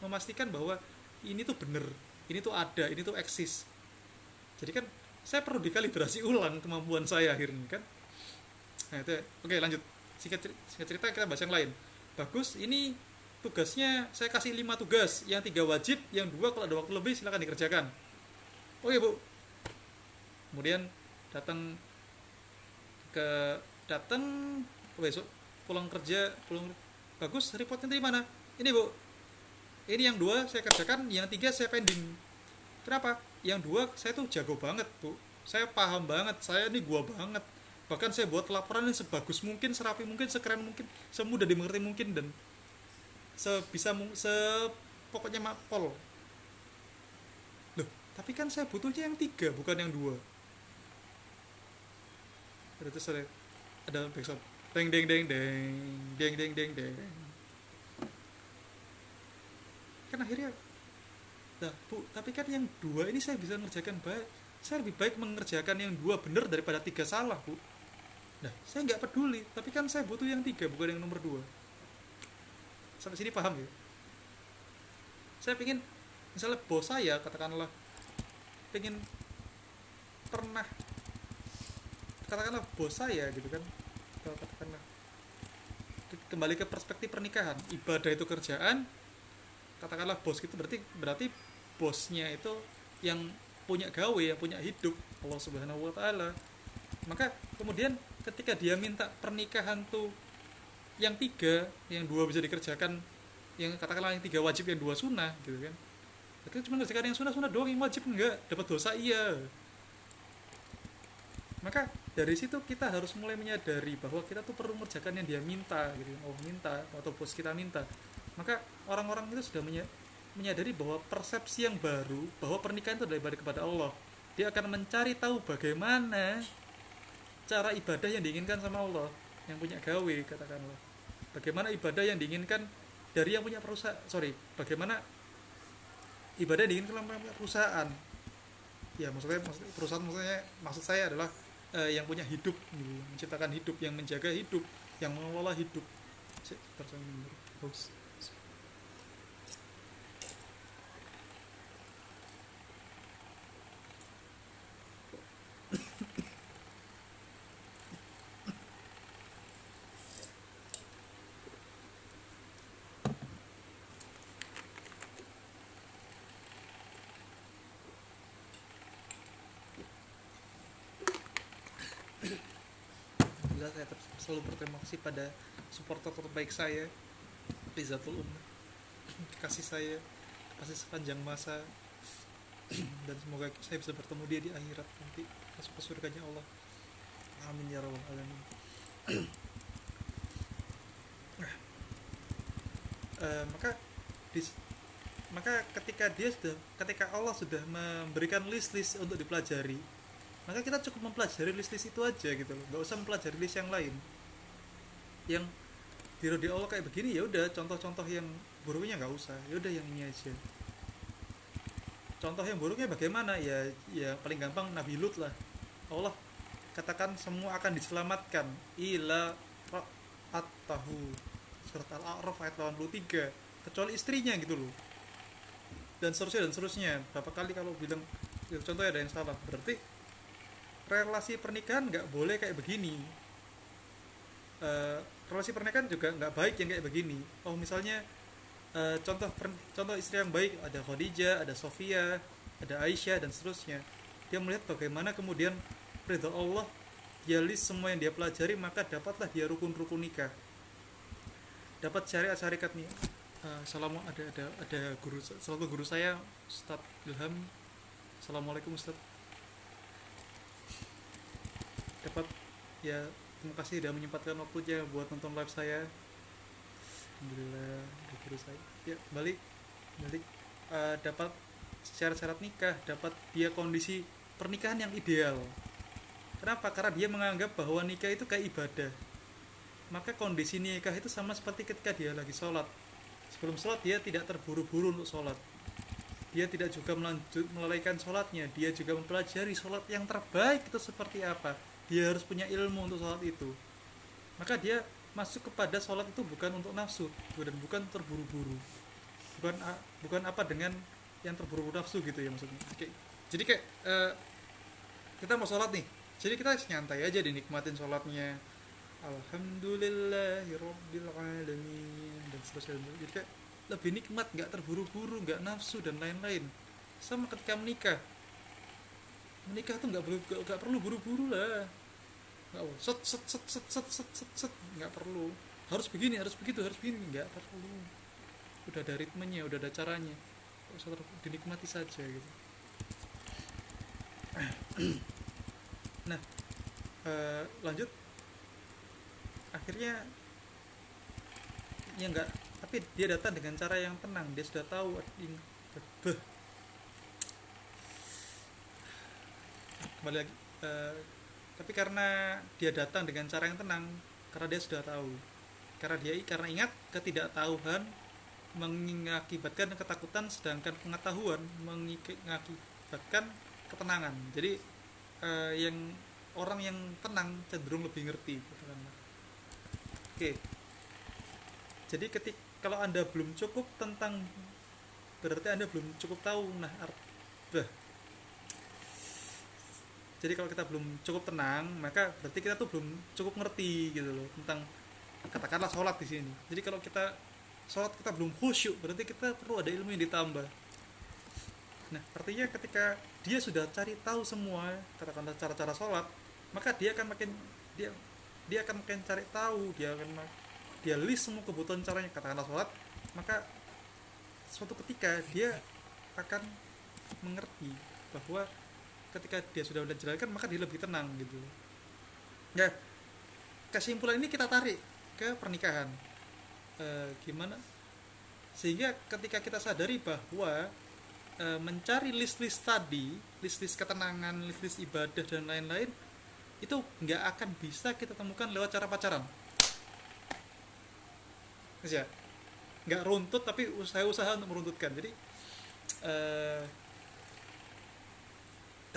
memastikan bahwa ini tuh bener, ini tuh ada, ini tuh eksis. Jadi kan saya perlu dikalibrasi ulang kemampuan saya akhirnya kan. Nah itu, oke lanjut, singkat cerita kita bahas yang lain. Bagus, ini tugasnya saya kasih 5 tugas, yang 3 wajib, yang 2 kalau ada waktu lebih silakan dikerjakan. Oke bu. Kemudian datang besok, pulang, bagus, reportnya dari mana? Ini bu, ini yang 2 saya kerjakan, yang 3 saya pending. Kenapa? Yang 2 saya tuh jago banget bu, saya paham banget, saya ini gua banget, bahkan saya buat laporan ini sebagus mungkin, serapi mungkin, sekeren mungkin, semudah dimengerti mungkin, dan pokoknya mapol. Loh, tapi kan saya butuhnya yang 3 bukan yang 2. Terus ada backsound, deng deng deng deng deng deng deng deng. Kan akhirnya, nah bu, tapi kan yang 2 ini saya bisa mengerjakan baik, saya lebih baik mengerjakan yang 2 benar daripada 3 salah bu. Nah saya nggak peduli, tapi kan saya butuh yang 3 bukan yang nomor 2. Sampai sini paham ya? Saya pengen, misalnya bos saya katakanlah pengen, katakanlah bos saya gitu kan, katakanlah kembali ke perspektif pernikahan, ibadah itu kerjaan, katakanlah bos itu berarti bosnya itu yang punya gawe, yang punya hidup, Allah Subhanahu wa taala. Maka kemudian ketika dia minta pernikahan tuh yang 3, yang 2 bisa dikerjakan, yang katakanlah yang 3 wajib, yang 2 sunnah gitu kan. Tapi cuma ngerjakan yang sunnah doang, yang wajib enggak, dapat dosa iya. Maka dari situ kita harus mulai menyadari bahwa kita tuh perlu mengerjakan yang dia minta gitu, Allah minta atau bos kita minta. Maka orang-orang itu sudah menyadari bahwa persepsi yang baru bahwa pernikahan itu adalah ibadah kepada Allah. Dia akan mencari tahu bagaimana cara ibadah yang diinginkan sama Allah, yang punya gawe katakanlah. Bagaimana ibadah yang diinginkan dari yang punya perusahaan, bagaimana ibadah yang diinginkan oleh perusahaan. Ya maksud saya adalah yang punya hidup, menciptakan hidup, yang menjaga hidup, yang mengelola hidup. adalah saya selalu berterima kasih pada supporter terbaik saya, Rizatul Umar, kasih saya kasih sepanjang masa, dan semoga saya bisa bertemu dia di akhirat nanti masuk ke surganya Allah. Amin ya rabbal alamin. Maka di, maka ketika Allah sudah memberikan list-list untuk dipelajari, maka kita cukup mempelajari list-list itu aja gitu loh, nggak usah mempelajari list yang lain. Yang di Allah kayak begini, ya udah, contoh-contoh yang buruknya nggak usah, ya udah yang ini aja. Contoh yang buruknya bagaimana? Ya paling gampang Nabi Lut lah. Allah katakan semua akan diselamatkan ila ra'atahu, surat Al-A'raf ayat 83, kecuali istrinya gitu loh, dan seterusnya. Berapa kali kalau bilang ya, contohnya ada yang salah, berarti relasi pernikahan nggak boleh kayak begini. Relasi pernikahan juga nggak baik yang kayak begini. Misalnya contoh istri yang baik, ada Khadijah, ada Sofia, ada Aisyah, dan seterusnya. Dia melihat bagaimana kemudian ridha Allah, dia list semua yang dia pelajari, maka dapatlah dia rukun-rukun nikah, dapat syariat-syariat nih. Ada salah satu guru saya, Ustadz Ilham. Assalamualaikum Ustadz. Dapat, ya terima kasih sudah menyempatkan waktunya buat nonton live saya. Alhamdulillah, guru saya. Ya balik dapat syarat-syarat nikah, dapat dia kondisi pernikahan yang ideal. Kenapa? Karena dia menganggap bahwa nikah itu kayak ibadah. Maka kondisi nikah itu sama seperti ketika dia lagi sholat. Sebelum sholat dia tidak terburu-buru untuk sholat, dia tidak juga melalaikan sholatnya, dia juga mempelajari sholat yang terbaik itu seperti apa. Dia harus punya ilmu untuk sholat itu. Maka dia masuk kepada sholat itu bukan untuk nafsu dan bukan terburu-buru, bukan apa dengan yang terburu-buru nafsu gitu ya maksudnya. Jadi kayak kita mau sholat nih, jadi kita nyantai aja dinikmatin sholatnya, alhamdulillahirabbil alamin, dan seterusnya. Jadi kayak lebih nikmat, nggak terburu-buru, nggak nafsu dan lain-lain. Sama ketika menikah tuh nggak perlu buru-buru lah, nggak nggak perlu harus begini, harus begitu, harus begini, nggak perlu. Udah ada ritmenya, udah ada caranya, usah dinikmati saja gitu. Nah, lanjut. Akhirnya ya enggak, tapi dia datang dengan cara yang tenang. Dia sudah tahu kembali lagi, tapi karena dia datang dengan cara yang tenang, karena dia sudah tahu, karena ingat ketidaktahuan mengakibatkan ketakutan, sedangkan pengetahuan mengakibatkan ketenangan. Jadi orang yang tenang cenderung lebih ngerti. Oke. Jadi kalau Anda belum cukup tentang, berarti Anda belum cukup tahu. Jadi kalau kita belum cukup tenang, maka berarti kita tuh belum cukup ngerti gitu loh tentang, katakanlah sholat di sini. Jadi kalau kita sholat kita belum khusyuk, berarti kita perlu ada ilmu yang ditambah. Nah, artinya ketika dia sudah cari tahu semua, katakanlah cara-cara sholat, maka dia akan makin cari tahu, dia list semua kebutuhan caranya, katakanlah sholat, maka suatu ketika dia akan mengerti bahwa ketika dia sudah menjalankan, maka dia lebih tenang gitu. Ya, kesimpulan ini kita tarik ke pernikahan. Gimana? Sehingga ketika kita sadari bahwa mencari list-list tadi, list-list ketenangan, list-list ibadah dan lain-lain, itu nggak akan bisa kita temukan lewat cara pacaran. Ya, nggak runtut, tapi usaha untuk meruntutkan. Jadi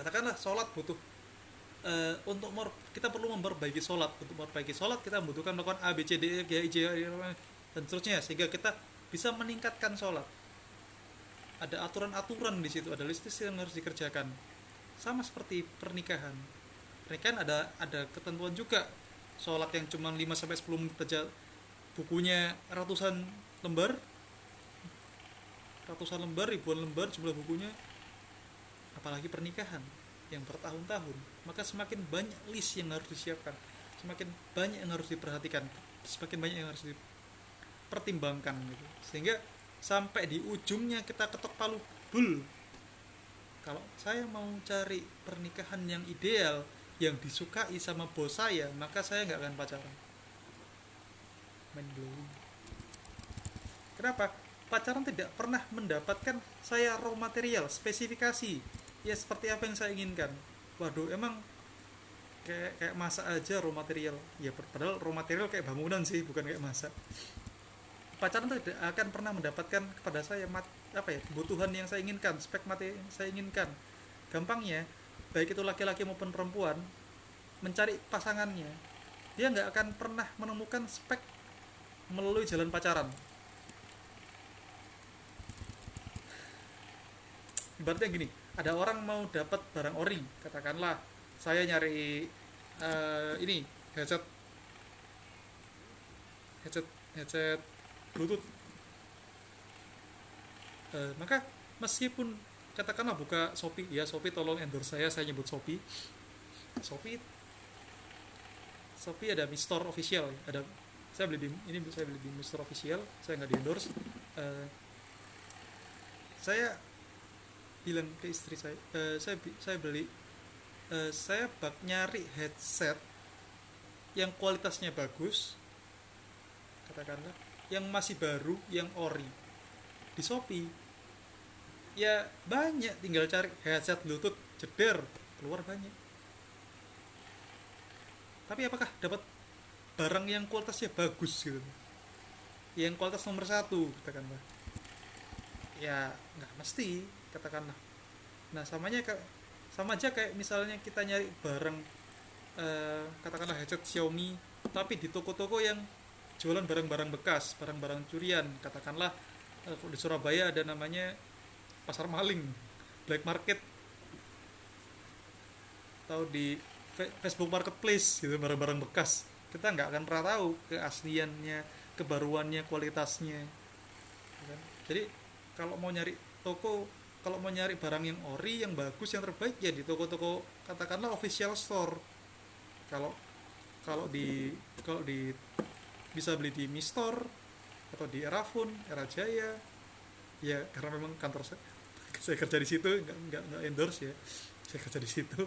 katakanlah sholat butuh kita perlu memperbaiki sholat. Untuk memperbaiki sholat kita membutuhkan melakukan A, B, C, D, E, G, I, J, dan seterusnya, sehingga kita bisa meningkatkan sholat. Ada aturan-aturan di situ, ada list-list yang harus dikerjakan. Sama seperti pernikahan ada ketentuan juga. Sholat yang cuma 5-10 menit saja, bukunya ratusan lembar, ribuan lembar jumlah bukunya. Apalagi pernikahan yang bertahun-tahun, maka semakin banyak list yang harus disiapkan. semakin banyak yang harus diperhatikan, semakin banyak yang harus dipertimbangkan gitu. Sehingga sampai di ujungnya kita ketok palu, bul, kalau saya mau cari pernikahan yang ideal, yang disukai sama bos saya, maka saya nggak akan pacaran. Mind blowing. Kenapa? Pacaran tidak pernah mendapatkan saya raw material, spesifikasi ya seperti apa yang saya inginkan. Waduh, emang kayak masak aja raw material. Ya padahal raw material kayak bangunan sih, bukan kayak masak. Pacaran tidak akan pernah mendapatkan kepada saya kebutuhan yang saya inginkan, spek materi yang saya inginkan. Gampangnya, baik itu laki-laki maupun perempuan, mencari pasangannya, dia nggak akan pernah menemukan spek melalui jalan pacaran. Ibaratnya gini, ada orang mau dapat barang ori, katakanlah saya nyari ini headset headset headset Bluetooth. Maka meskipun katakanlah buka Shopee, ya Shopee tolong endorse saya nyebut Shopee. Shopee Shopee ada Mi Store official, ada saya beli di Mi Store official, saya nggak di endorse. Saya bilang ke istri saya, saya beli, saya nyari headset yang kualitasnya bagus, katakanlah yang masih baru, yang ori di Shopee. Ya banyak, tinggal cari headset Bluetooth jeder, keluar banyak. Tapi apakah dapat barang yang kualitasnya bagus gitu, yang kualitas nomor satu, katakanlah? Ya nggak mesti, katakanlah. Nah sama aja kayak misalnya kita nyari barang, katakanlah headset Xiaomi, tapi di toko-toko yang jualan barang-barang bekas, barang-barang curian, katakanlah di Surabaya ada namanya pasar maling, black market, atau di Facebook Marketplace gitu, barang-barang bekas. Kita nggak akan pernah tahu keasliannya, kebaruannya, kualitasnya. Jadi kalau mau nyari toko, kalau mau nyari barang yang ori, yang bagus, yang terbaik, ya di toko-toko katakanlah official store. Kalau kalau di bisa beli di Mi Store atau di Erafone, Era Jaya, ya karena memang kantor saya kerja di situ, nggak endorse ya, saya kerja di situ.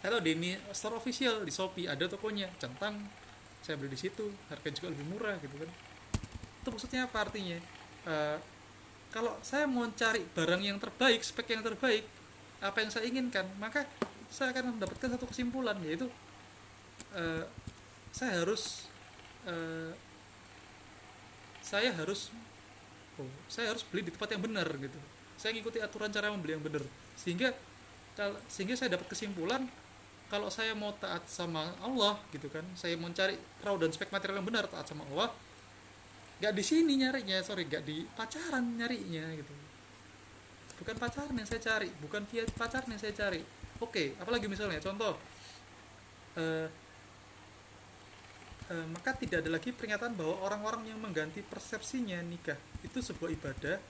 Atau di Mi Store official di Shopee ada tokonya, centang, saya beli di situ, harganya juga lebih murah gitu kan. Itu maksudnya apa artinya? Kalau saya mau cari barang yang terbaik, spek yang terbaik, apa yang saya inginkan, maka saya akan mendapatkan satu kesimpulan, yaitu saya harus saya harus beli di tempat yang benar gitu. Saya ngikuti aturan cara membeli yang benar, sehingga saya dapat kesimpulan kalau saya mau taat sama Allah gitu kan, saya mau cari raw dan spek material yang benar, taat sama Allah, nggak di sini nyarinya, nggak di pacaran nyarinya gitu. Bukan pacaran yang saya cari, bukan via pacaran yang saya cari. Oke, apalagi misalnya contoh, maka tidak ada lagi pernyataan bahwa orang-orang yang mengganti persepsinya nikah itu sebuah ibadah.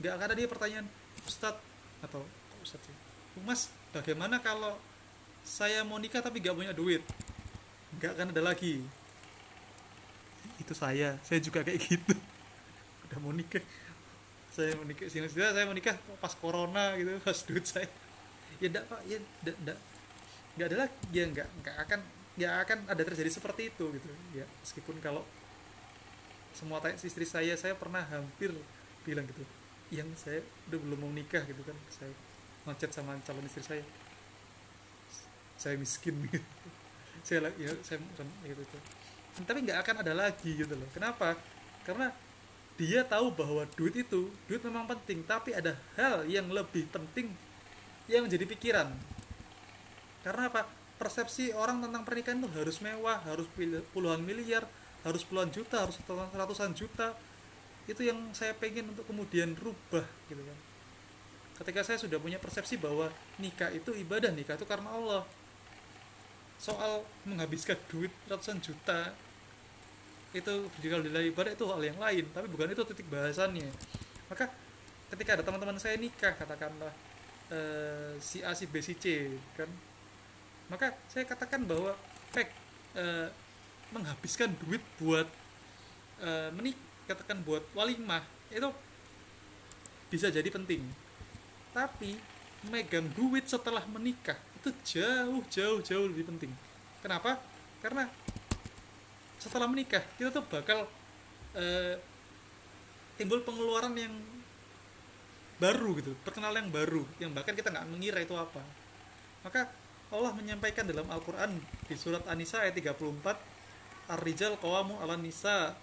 Nggak akan ada dia pertanyaan, Ustadz atau Ustadz, Mas, bagaimana kalau saya mau nikah tapi nggak punya duit? Nggak akan ada lagi. Itu saya juga kayak gitu. Udah mau nikah, saya mau nikah pas corona gitu, pas duit saya. Ya enggak Pak, ya enggak ada lagi, ya nggak akan ada terjadi seperti itu gitu ya. Meskipun kalau semua istri saya pernah hampir bilang gitu, yang saya udah belum mau nikah gitu kan, saya ngechat sama calon istri saya miskin gitu. saya gitu. Tapi nggak akan ada lagi gitu loh. Kenapa? Karena dia tahu bahwa duit memang penting, tapi ada hal yang lebih penting yang menjadi pikiran. Karena apa? Persepsi orang tentang pernikahan itu harus mewah, harus puluhan miliar, harus puluhan juta, harus ratusan juta. Itu yang saya pengen untuk kemudian rubah gitu kan. Ketika saya sudah punya persepsi bahwa nikah itu ibadah, nikah itu karena Allah. Soal menghabiskan duit ratusan juta itu kalau di ibadah itu hal yang lain, tapi bukan itu titik bahasannya. Maka ketika ada teman-teman saya nikah, katakanlah si A, si B, si C kan, maka saya katakan bahwa eh, menghabiskan duit buat katakan buat walimah itu bisa jadi penting, tapi megang duit setelah menikah itu jauh jauh jauh lebih penting. Kenapa? Karena setelah menikah kita tuh bakal eh, timbul pengeluaran yang baru gitu, perkenalan yang baru yang bahkan kita nggak mengira itu apa. Maka Allah menyampaikan dalam Al-Quran di surat An-Nisa ayat 34, Ar-rijal qawamu 'alan nisa,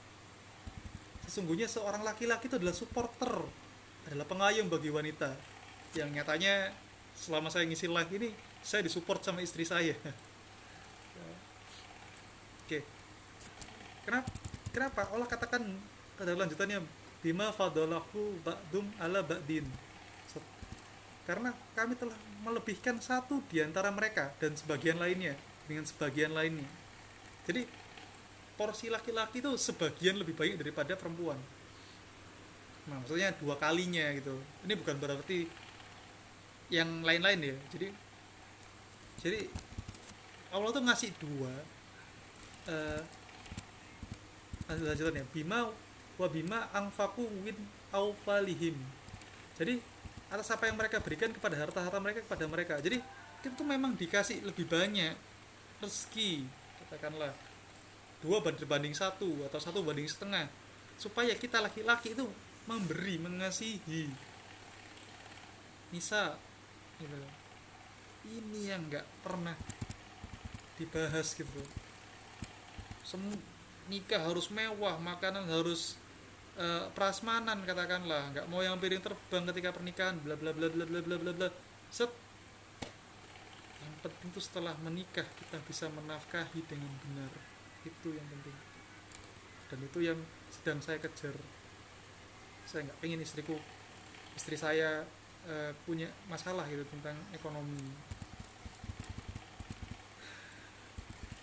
sesungguhnya seorang laki-laki itu adalah supporter, adalah pengayom bagi wanita. Yang nyatanya selama saya ngisi live ini saya disupport sama istri saya. Oke, kenapa kenapa Allah katakan pada lanjutannya bima fadalahu ba'dum ala ba'din, karena kami telah melebihkan satu di antara mereka dan sebagian lainnya dengan sebagian lainnya. Jadi porsi laki-laki itu sebagian lebih banyak daripada perempuan. Nah, maksudnya dua kalinya gitu. Ini bukan berarti yang lain-lain ya. Jadi Allah tuh ngasih dua lanjutannya bima wa bima angfaku win aufalihim. Jadi atas apa yang mereka berikan kepada harta-harta mereka kepada mereka. Jadi kita tuh memang dikasih lebih banyak rezeki, katakanlah 2 banding 1 atau 1 banding 1/2, supaya kita laki-laki itu memberi, mengasihi nisa gitu. Ini yang nggak pernah dibahas gitu. Nikah harus mewah, makanan harus prasmanan, katakanlah nggak mau yang piring terbang ketika pernikahan, bla bla bla bla bla bla bla bla. Set, yang penting itu setelah menikah kita bisa menafkahi dengan benar, itu yang penting, dan itu yang sedang saya kejar. Saya nggak pengen istri saya punya masalah gitu tentang ekonomi.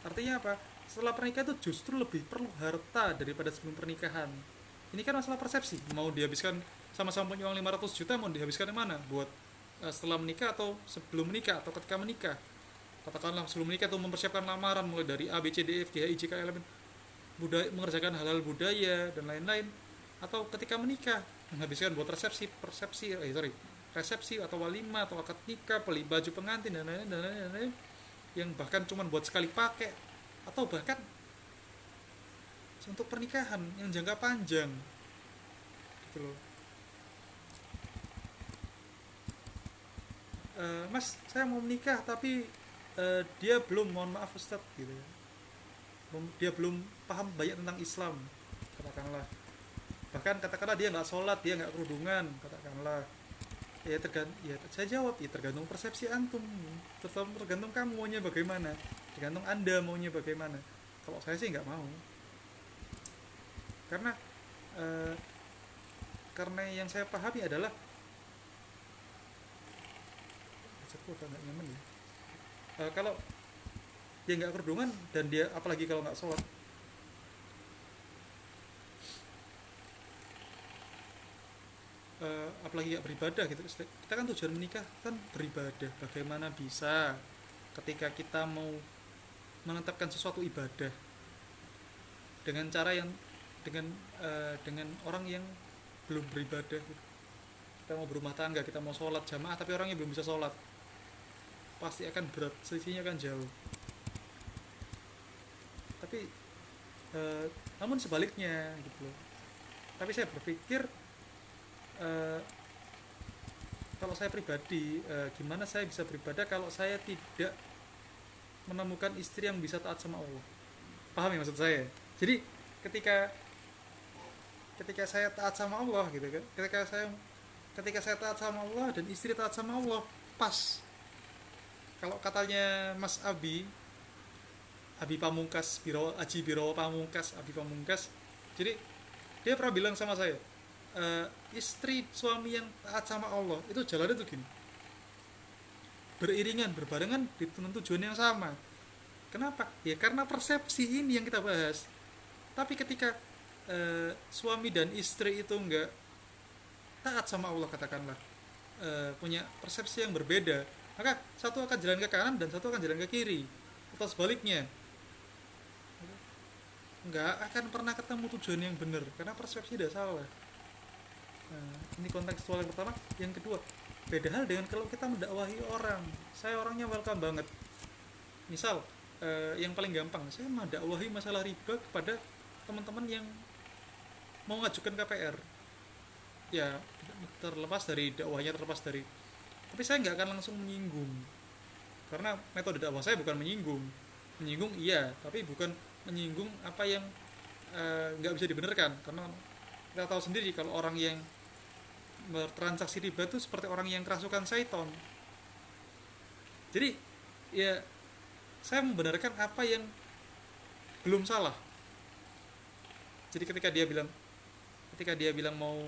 Artinya apa? Setelah pernikahan itu justru lebih perlu harta daripada sebelum pernikahan. Ini kan masalah persepsi. Mau dihabiskan, sama-sama punya uang 500 juta, mau dihabiskan di mana? Buat setelah menikah atau sebelum menikah atau ketika menikah? Katakanlah sebelum menikah itu mempersiapkan lamaran mulai dari A, B, C, D, E, F, G, H, I, J, K, L, M, budaya, mengerjakan hal-hal budaya dan lain-lain. Atau ketika menikah menghabiskan buat resepsi atau walimah atau akad nikah, beli baju pengantin dan lain-lain yang bahkan cuma buat sekali pakai, atau bahkan untuk pernikahan yang jangka panjang gitu loh. Mas, saya mau menikah tapi dia belum, mohon maaf Ustadz gitu ya, dia belum paham banyak tentang Islam, katakanlah, bahkan katakanlah dia nggak sholat, dia nggak kerudungan, katakanlah. Ya saya jawab, ya tergantung persepsi antum, tergantung kamu maunya bagaimana, tergantung anda maunya bagaimana. Kalau saya sih nggak mau, karena karena yang saya pahami adalah nggak nyaman ya. Kalau dia nggak kerudungan dan dia apalagi kalau nggak sholat, apalagi nggak beribadah gitu. Kita kan tujuan menikah kan beribadah. Bagaimana bisa ketika kita mau menetapkan sesuatu ibadah dengan cara yang dengan orang yang belum beribadah gitu. Kita mau berumah tangga, kita mau sholat jamaah tapi orangnya belum bisa sholat, pasti akan berat, selisihnya akan jauh. Tapi namun sebaliknya gitu loh. Tapi saya berpikir kalau saya pribadi, gimana saya bisa beribadah kalau saya tidak menemukan istri yang bisa taat sama Allah. Paham ya maksud saya? Jadi ketika saya taat sama Allah gitu kan, ketika saya taat sama Allah dan istri taat sama Allah, pas. Kalau katanya Mas Abi Pamungkas, Aji Biro Pamungkas, Abi Pamungkas, jadi dia pernah bilang sama saya, istri suami yang taat sama Allah itu jalannya tuh gini, beriringan, berbarengan di tujuan yang sama. Kenapa? Ya karena persepsi ini yang kita bahas. Tapi ketika suami dan istri itu enggak taat sama Allah, katakanlah, punya persepsi yang berbeda, maka satu akan jalan ke kanan dan satu akan jalan ke kiri, atau sebaliknya. nggak akan pernah ketemu tujuan yang benar karena persepsi udah salah. Nah, ini kontekstual yang pertama. Yang kedua, beda hal dengan kalau kita mendakwahi orang. Saya orangnya welcome banget. Misal, yang paling gampang, saya mendakwahi masalah riba kepada teman-teman yang mau ngajukan KPR. Ya, terlepas dari dakwahnya, terlepas dari. Tapi saya nggak akan langsung menyinggung. Karena metode dakwah saya bukan menyinggung. Menyinggung iya, tapi bukan menyinggung apa yang nggak bisa dibenarkan. Karena kita tahu sendiri kalau orang yang bertransaksi riba itu seperti orang yang kerasukan syaiton. Jadi ya saya membenarkan apa yang belum salah. Jadi ketika dia bilang mau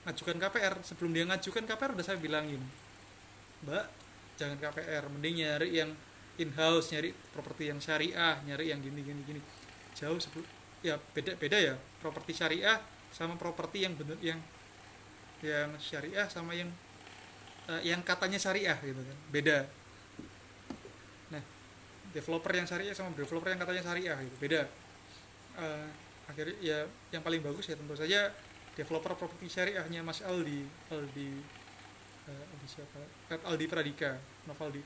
ngajukan KPR, sebelum dia ngajukan KPR udah saya bilangin, Mbak, jangan KPR, mending nyari yang in-house, nyari properti yang syariah, nyari yang gini gini gini. Jauh sebelum ya beda ya, properti syariah sama properti yang bener yang syariah sama yang katanya syariah gitu kan. Beda. Nah, developer yang syariah sama developer yang katanya syariah gitu. Beda. Uh, Akhirnya ya yang paling bagus ya tentu saja developer properti syariahnya Mas Aldi siapa? Aldi Pradika, Novaldi.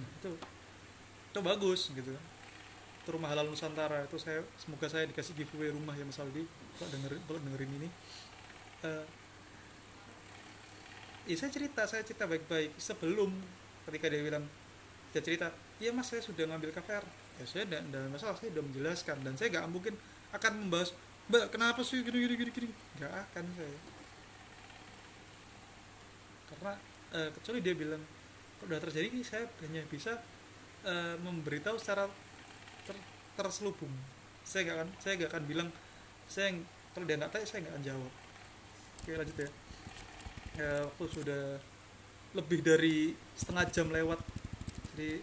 Nah, itu bagus gitu. Itu rumah halal Nusantara itu semoga saya dikasih giveaway rumah ya Mas Aldi kalau dengerin ini. Uh, Ya saya cerita baik-baik sebelum ketika dia cerita, iya mas saya sudah ngambil KPR, ya saya dan masalah saya sudah menjelaskan dan saya nggak mungkin akan membahas mbak kenapa sih gini nggak akan saya karena kecuali dia bilang udah terjadi saya hanya bisa memberitahu secara terselubung. Saya nggak akan bilang kalau dia nggak tanya saya nggak akan jawab. Oke lanjut ya. Waktu sudah lebih dari setengah jam lewat, jadi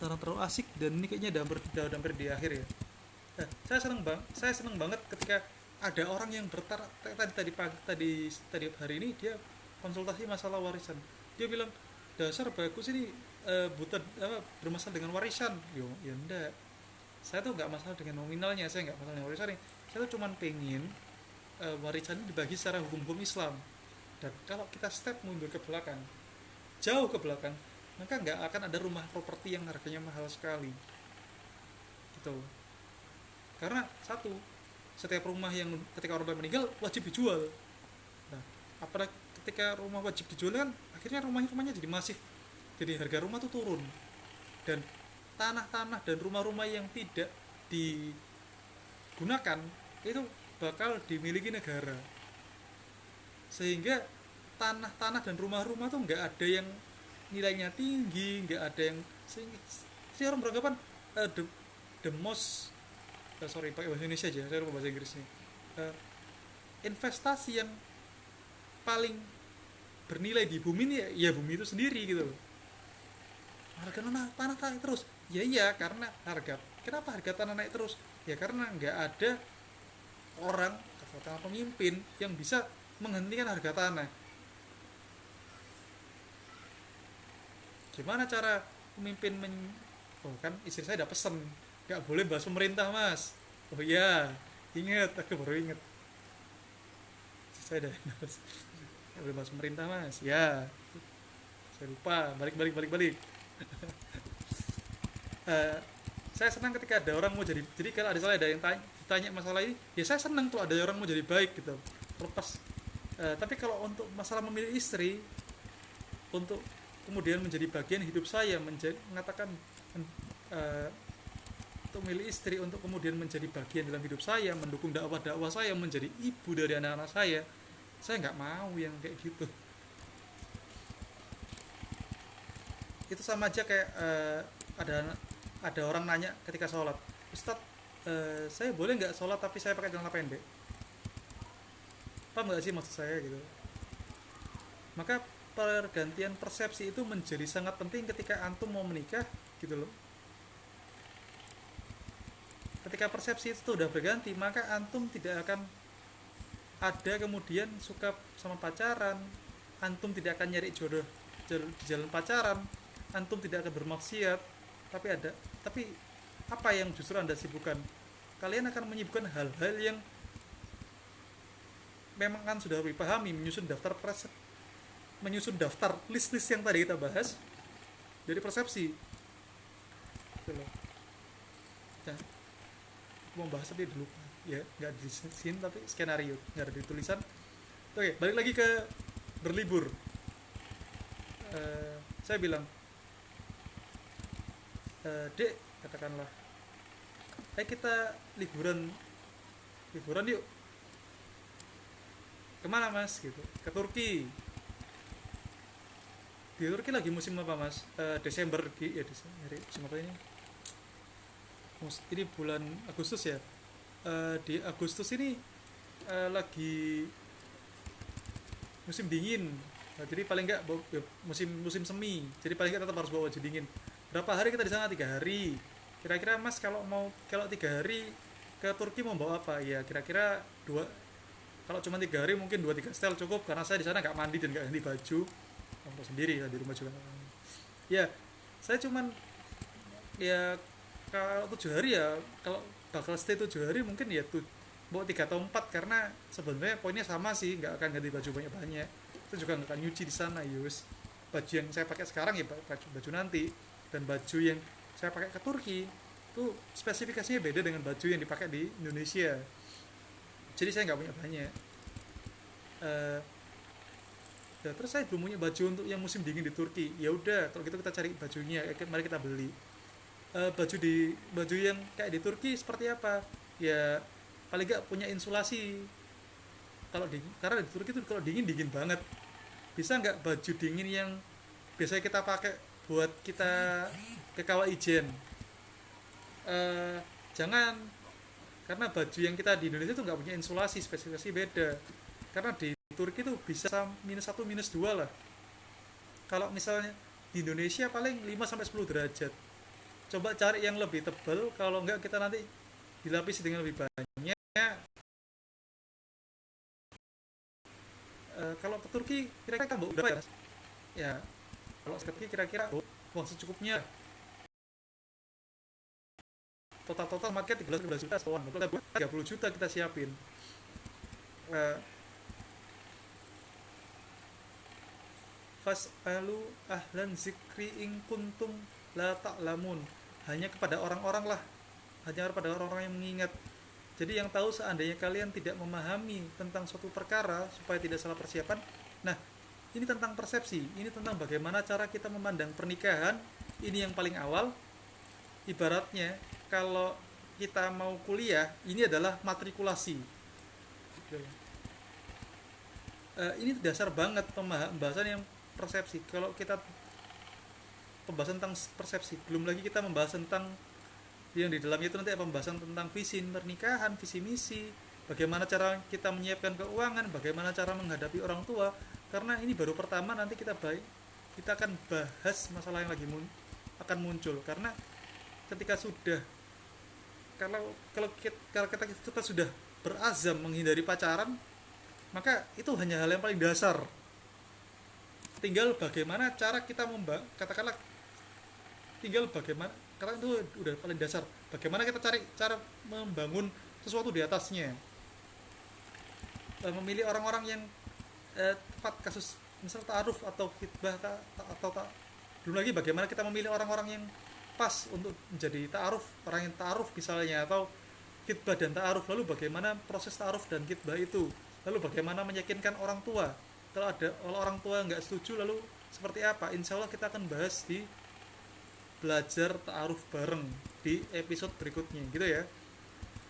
terlalu asik dan ini kayaknya udah hampir di akhir ya. Saya seneng banget ketika ada orang yang tadi hari ini dia konsultasi masalah warisan. Dia bilang dasar bagus ini bermasalah dengan warisan. Yo ya enggak, saya tuh nggak masalah dengan nominalnya, saya nggak masalah dengan warisan ini. Saya tuh cuman pengen warisan ini dibagi secara hukum Islam. Dan kalau kita step mundur ke belakang, jauh ke belakang, maka nggak akan ada rumah properti yang harganya mahal sekali gitu. Karena setiap rumah yang ketika orang meninggal wajib dijual. Nah, apalagi ketika rumah wajib dijual kan akhirnya rumahnya jadi masif, jadi harga rumah tuh turun. Dan tanah-tanah dan rumah-rumah yang tidak digunakan itu bakal dimiliki negara, sehingga tanah-tanah dan rumah-rumah tuh nggak ada yang nilainya tinggi, nggak ada yang si orang beranggapan the most pakai bahasa Indonesia aja, saya lupa bahasa Inggrisnya. Investasi yang paling bernilai di bumi ini ya bumi itu sendiri gitu loh. Harga tanah naik terus, ya iya karena kenapa harga tanah naik terus? Ya karena nggak ada orang atau pemimpin yang bisa menghentikan harga tanah. Gimana cara pemimpin oh kan istri saya udah pesen nggak boleh bahas pemerintah mas. Oh iya ingat, aku baru ingat istri saya udah nggak boleh bahas pemerintah mas ya, saya lupa. Balik saya senang ketika ada orang mau jadi kalau ada yang tanya masalah ini ya saya senang kalau ada orang mau jadi baik gitu lepas. Tapi kalau untuk masalah memilih istri untuk kemudian menjadi bagian hidup saya, mengatakan untuk memilih istri untuk kemudian menjadi bagian dalam hidup saya, mendukung dakwah saya, menjadi ibu dari anak-anak saya nggak mau yang kayak gitu. Itu sama aja kayak ada orang nanya ketika sholat, Ustadz saya boleh nggak sholat tapi saya pakai celana pendek? Paham nggak sih maksud saya gitu? Maka pergantian persepsi itu menjadi sangat penting ketika antum mau menikah gitu loh. Ketika persepsi itu udah berganti, maka antum tidak akan ada kemudian suka sama pacaran, antum tidak akan nyari jodoh di jalan pacaran, antum tidak akan bermaksiat, tapi apa yang justru Anda sibukkan? Kalian akan menyibukkan hal-hal yang memang kan sudah dipahami, menyusun daftar list-list yang tadi kita bahas dari persepsi. Gitu loh. Nah, mau bahas tapi dulu ya, nggak di sini tapi skenario, nggak ada di tulisan. Oke, balik lagi ke berlibur. Saya bilang, Dek, katakanlah, ayo kita liburan yuk. Kemana mas? Gitu. Ke Turki. Di Turki lagi musim apa mas? Desember, ya Desember, musim apa ini? Ini bulan Agustus ya. Di Agustus ini lagi musim dingin. Nah, jadi paling nggak musim semi. Jadi paling nggak tetap harus bawa baju dingin. Berapa hari kita di sana? 3 hari. Kira-kira mas kalau 3 hari ke Turki mau bawa apa? Ya kira-kira kalau cuma 3 hari mungkin 2-3 setel cukup, karena saya di sana nggak mandi dan nggak ganti baju. Untuk sendiri ya, di rumah juga. Ya saya cuman ya kalau 7 hari ya, kalau bakal stay 7 hari mungkin ya bawa 3 atau 4, karena sebenarnya poinnya sama sih, nggak akan ganti baju banyak-banyak. Itu juga nggak akan nyuci di sana. Yus, baju yang saya pakai sekarang ya baju nanti, dan baju yang saya pakai ke Turki itu spesifikasinya beda dengan baju yang dipakai di Indonesia. Jadi saya nggak punya banyak. Ya, terus saya belum punya baju untuk yang musim dingin di Turki. Ya udah, kalau gitu kita cari bajunya, mari kita beli. Baju yang kayak di Turki seperti apa? Ya paling nggak punya insulasi. Karena di Turki itu kalau dingin banget. Bisa nggak baju dingin yang biasanya kita pakai buat kita ke kawah ijen? Jangan, karena baju yang kita di Indonesia itu nggak punya insulasi, spesifikasi beda. Karena di Turki itu bisa -1 -2 lah. Kalau misalnya di Indonesia paling 5-10 derajat. Coba cari yang lebih tebal, kalau enggak kita nanti dilapisi dengan lebih banyak. Kalau ke Turki kira-kira kita bawa berapa ya? Ya, kalau ke Turki kira-kira uang secukupnya. Total market 13 juta sewan. 30 juta kita siapin. Fas'alu ahlan zikri in kuntum la ta'lamun. Hanya kepada orang-orang lah, hanya kepada orang-orang yang mengingat. Jadi yang tahu seandainya kalian tidak memahami tentang suatu perkara supaya tidak salah persiapan. Nah, ini tentang persepsi, ini tentang bagaimana cara kita memandang pernikahan. Ini yang paling awal. Ibaratnya kalau kita mau kuliah, ini adalah matrikulasi. Ini dasar banget pembahasan yang persepsi. Kalau kita pembahasan tentang persepsi, belum lagi kita membahas tentang yang di dalamnya itu nanti pembahasan tentang visi pernikahan, visi misi, bagaimana cara kita menyiapkan keuangan, bagaimana cara menghadapi orang tua. Karena ini baru pertama, nanti kita akan bahas masalah yang lagi akan muncul. Karena ketika sudah kalau kita sudah berazam menghindari pacaran, maka itu hanya hal yang paling dasar. Tinggal bagaimana cara kita katakanlah itu udah paling dasar. Bagaimana kita cari cara membangun sesuatu di atasnya. Memilih orang-orang yang tepat, kasus misal ta'aruf atau khitbah atau belum lagi bagaimana kita memilih orang-orang yang pas untuk menjadi ta'aruf, orang yang ta'aruf misalnya, atau khitbah dan ta'aruf. Lalu bagaimana proses ta'aruf dan khitbah itu, lalu bagaimana meyakinkan orang tua. Kalau orang tua nggak setuju, lalu seperti apa? Insya Allah kita akan bahas di belajar ta'aruf bareng di episode berikutnya, gitu ya.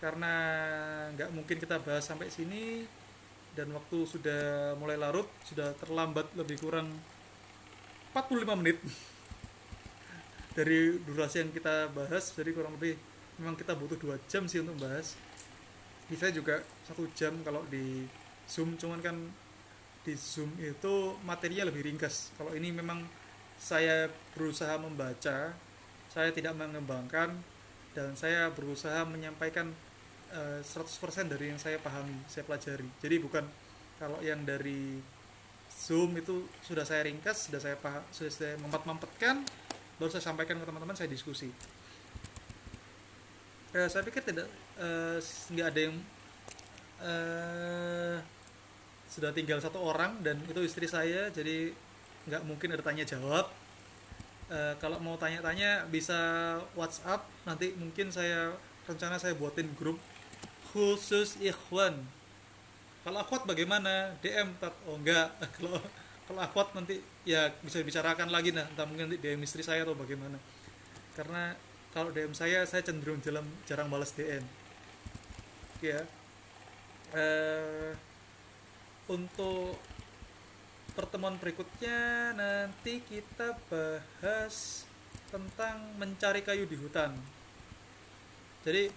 Karena nggak mungkin kita bahas sampai sini, dan waktu sudah mulai larut, sudah terlambat lebih kurang 45 menit dari durasi yang kita bahas. Jadi kurang lebih memang kita butuh 2 jam sih untuk bahas. Bisa juga 1 jam kalau di Zoom, cuman kan di Zoom itu materinya lebih ringkas. Kalau ini memang saya berusaha membaca, saya tidak mengembangkan, dan saya berusaha menyampaikan 100% dari yang saya pahami, saya pelajari. Jadi bukan kalau yang dari Zoom itu sudah saya ringkas, sudah saya mampet-mampetkan, baru saya sampaikan ke teman-teman, saya diskusi. Saya pikir tidak, nggak ada yang, eh, sudah tinggal satu orang dan itu istri saya, jadi nggak mungkin ada tanya jawab. Kalau mau tanya-tanya bisa WhatsApp, nanti mungkin saya rencana saya buatin grup khusus ikhwan. Kalau akhwat bagaimana? DM tat. Oh enggak. Kalau kalau akhwat nanti ya bisa dibicarakan lagi, nah entah mungkin nanti DM istri saya atau bagaimana. Karena kalau DM saya cenderung jarang balas DM. Ya. Eh untuk pertemuan berikutnya nanti kita bahas tentang mencari kayu di hutan. Jadi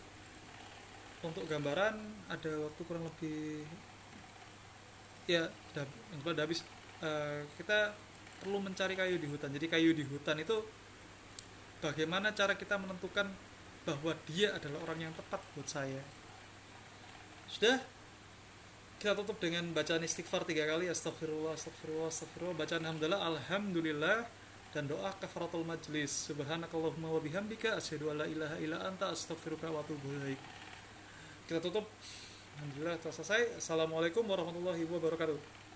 untuk gambaran ada waktu kurang lebih, ya udah habis. Kita perlu mencari kayu di hutan. Jadi kayu di hutan itu bagaimana cara kita menentukan bahwa dia adalah orang yang tepat buat saya. Sudah, kita tutup dengan bacaan istighfar 3 kali. Astagfirullah, astagfirullah, astagfirullah. Bacaan alhamdulillah, alhamdulillah, dan doa kafaratul majlis. Subhanakallahumma wa bihamdika asyhadu an la ilaha illa anta astaghfiruka wa atubu ilaik. Kita tutup. Alhamdulillah telah selesai. Assalamualaikum warahmatullahi wabarakatuh.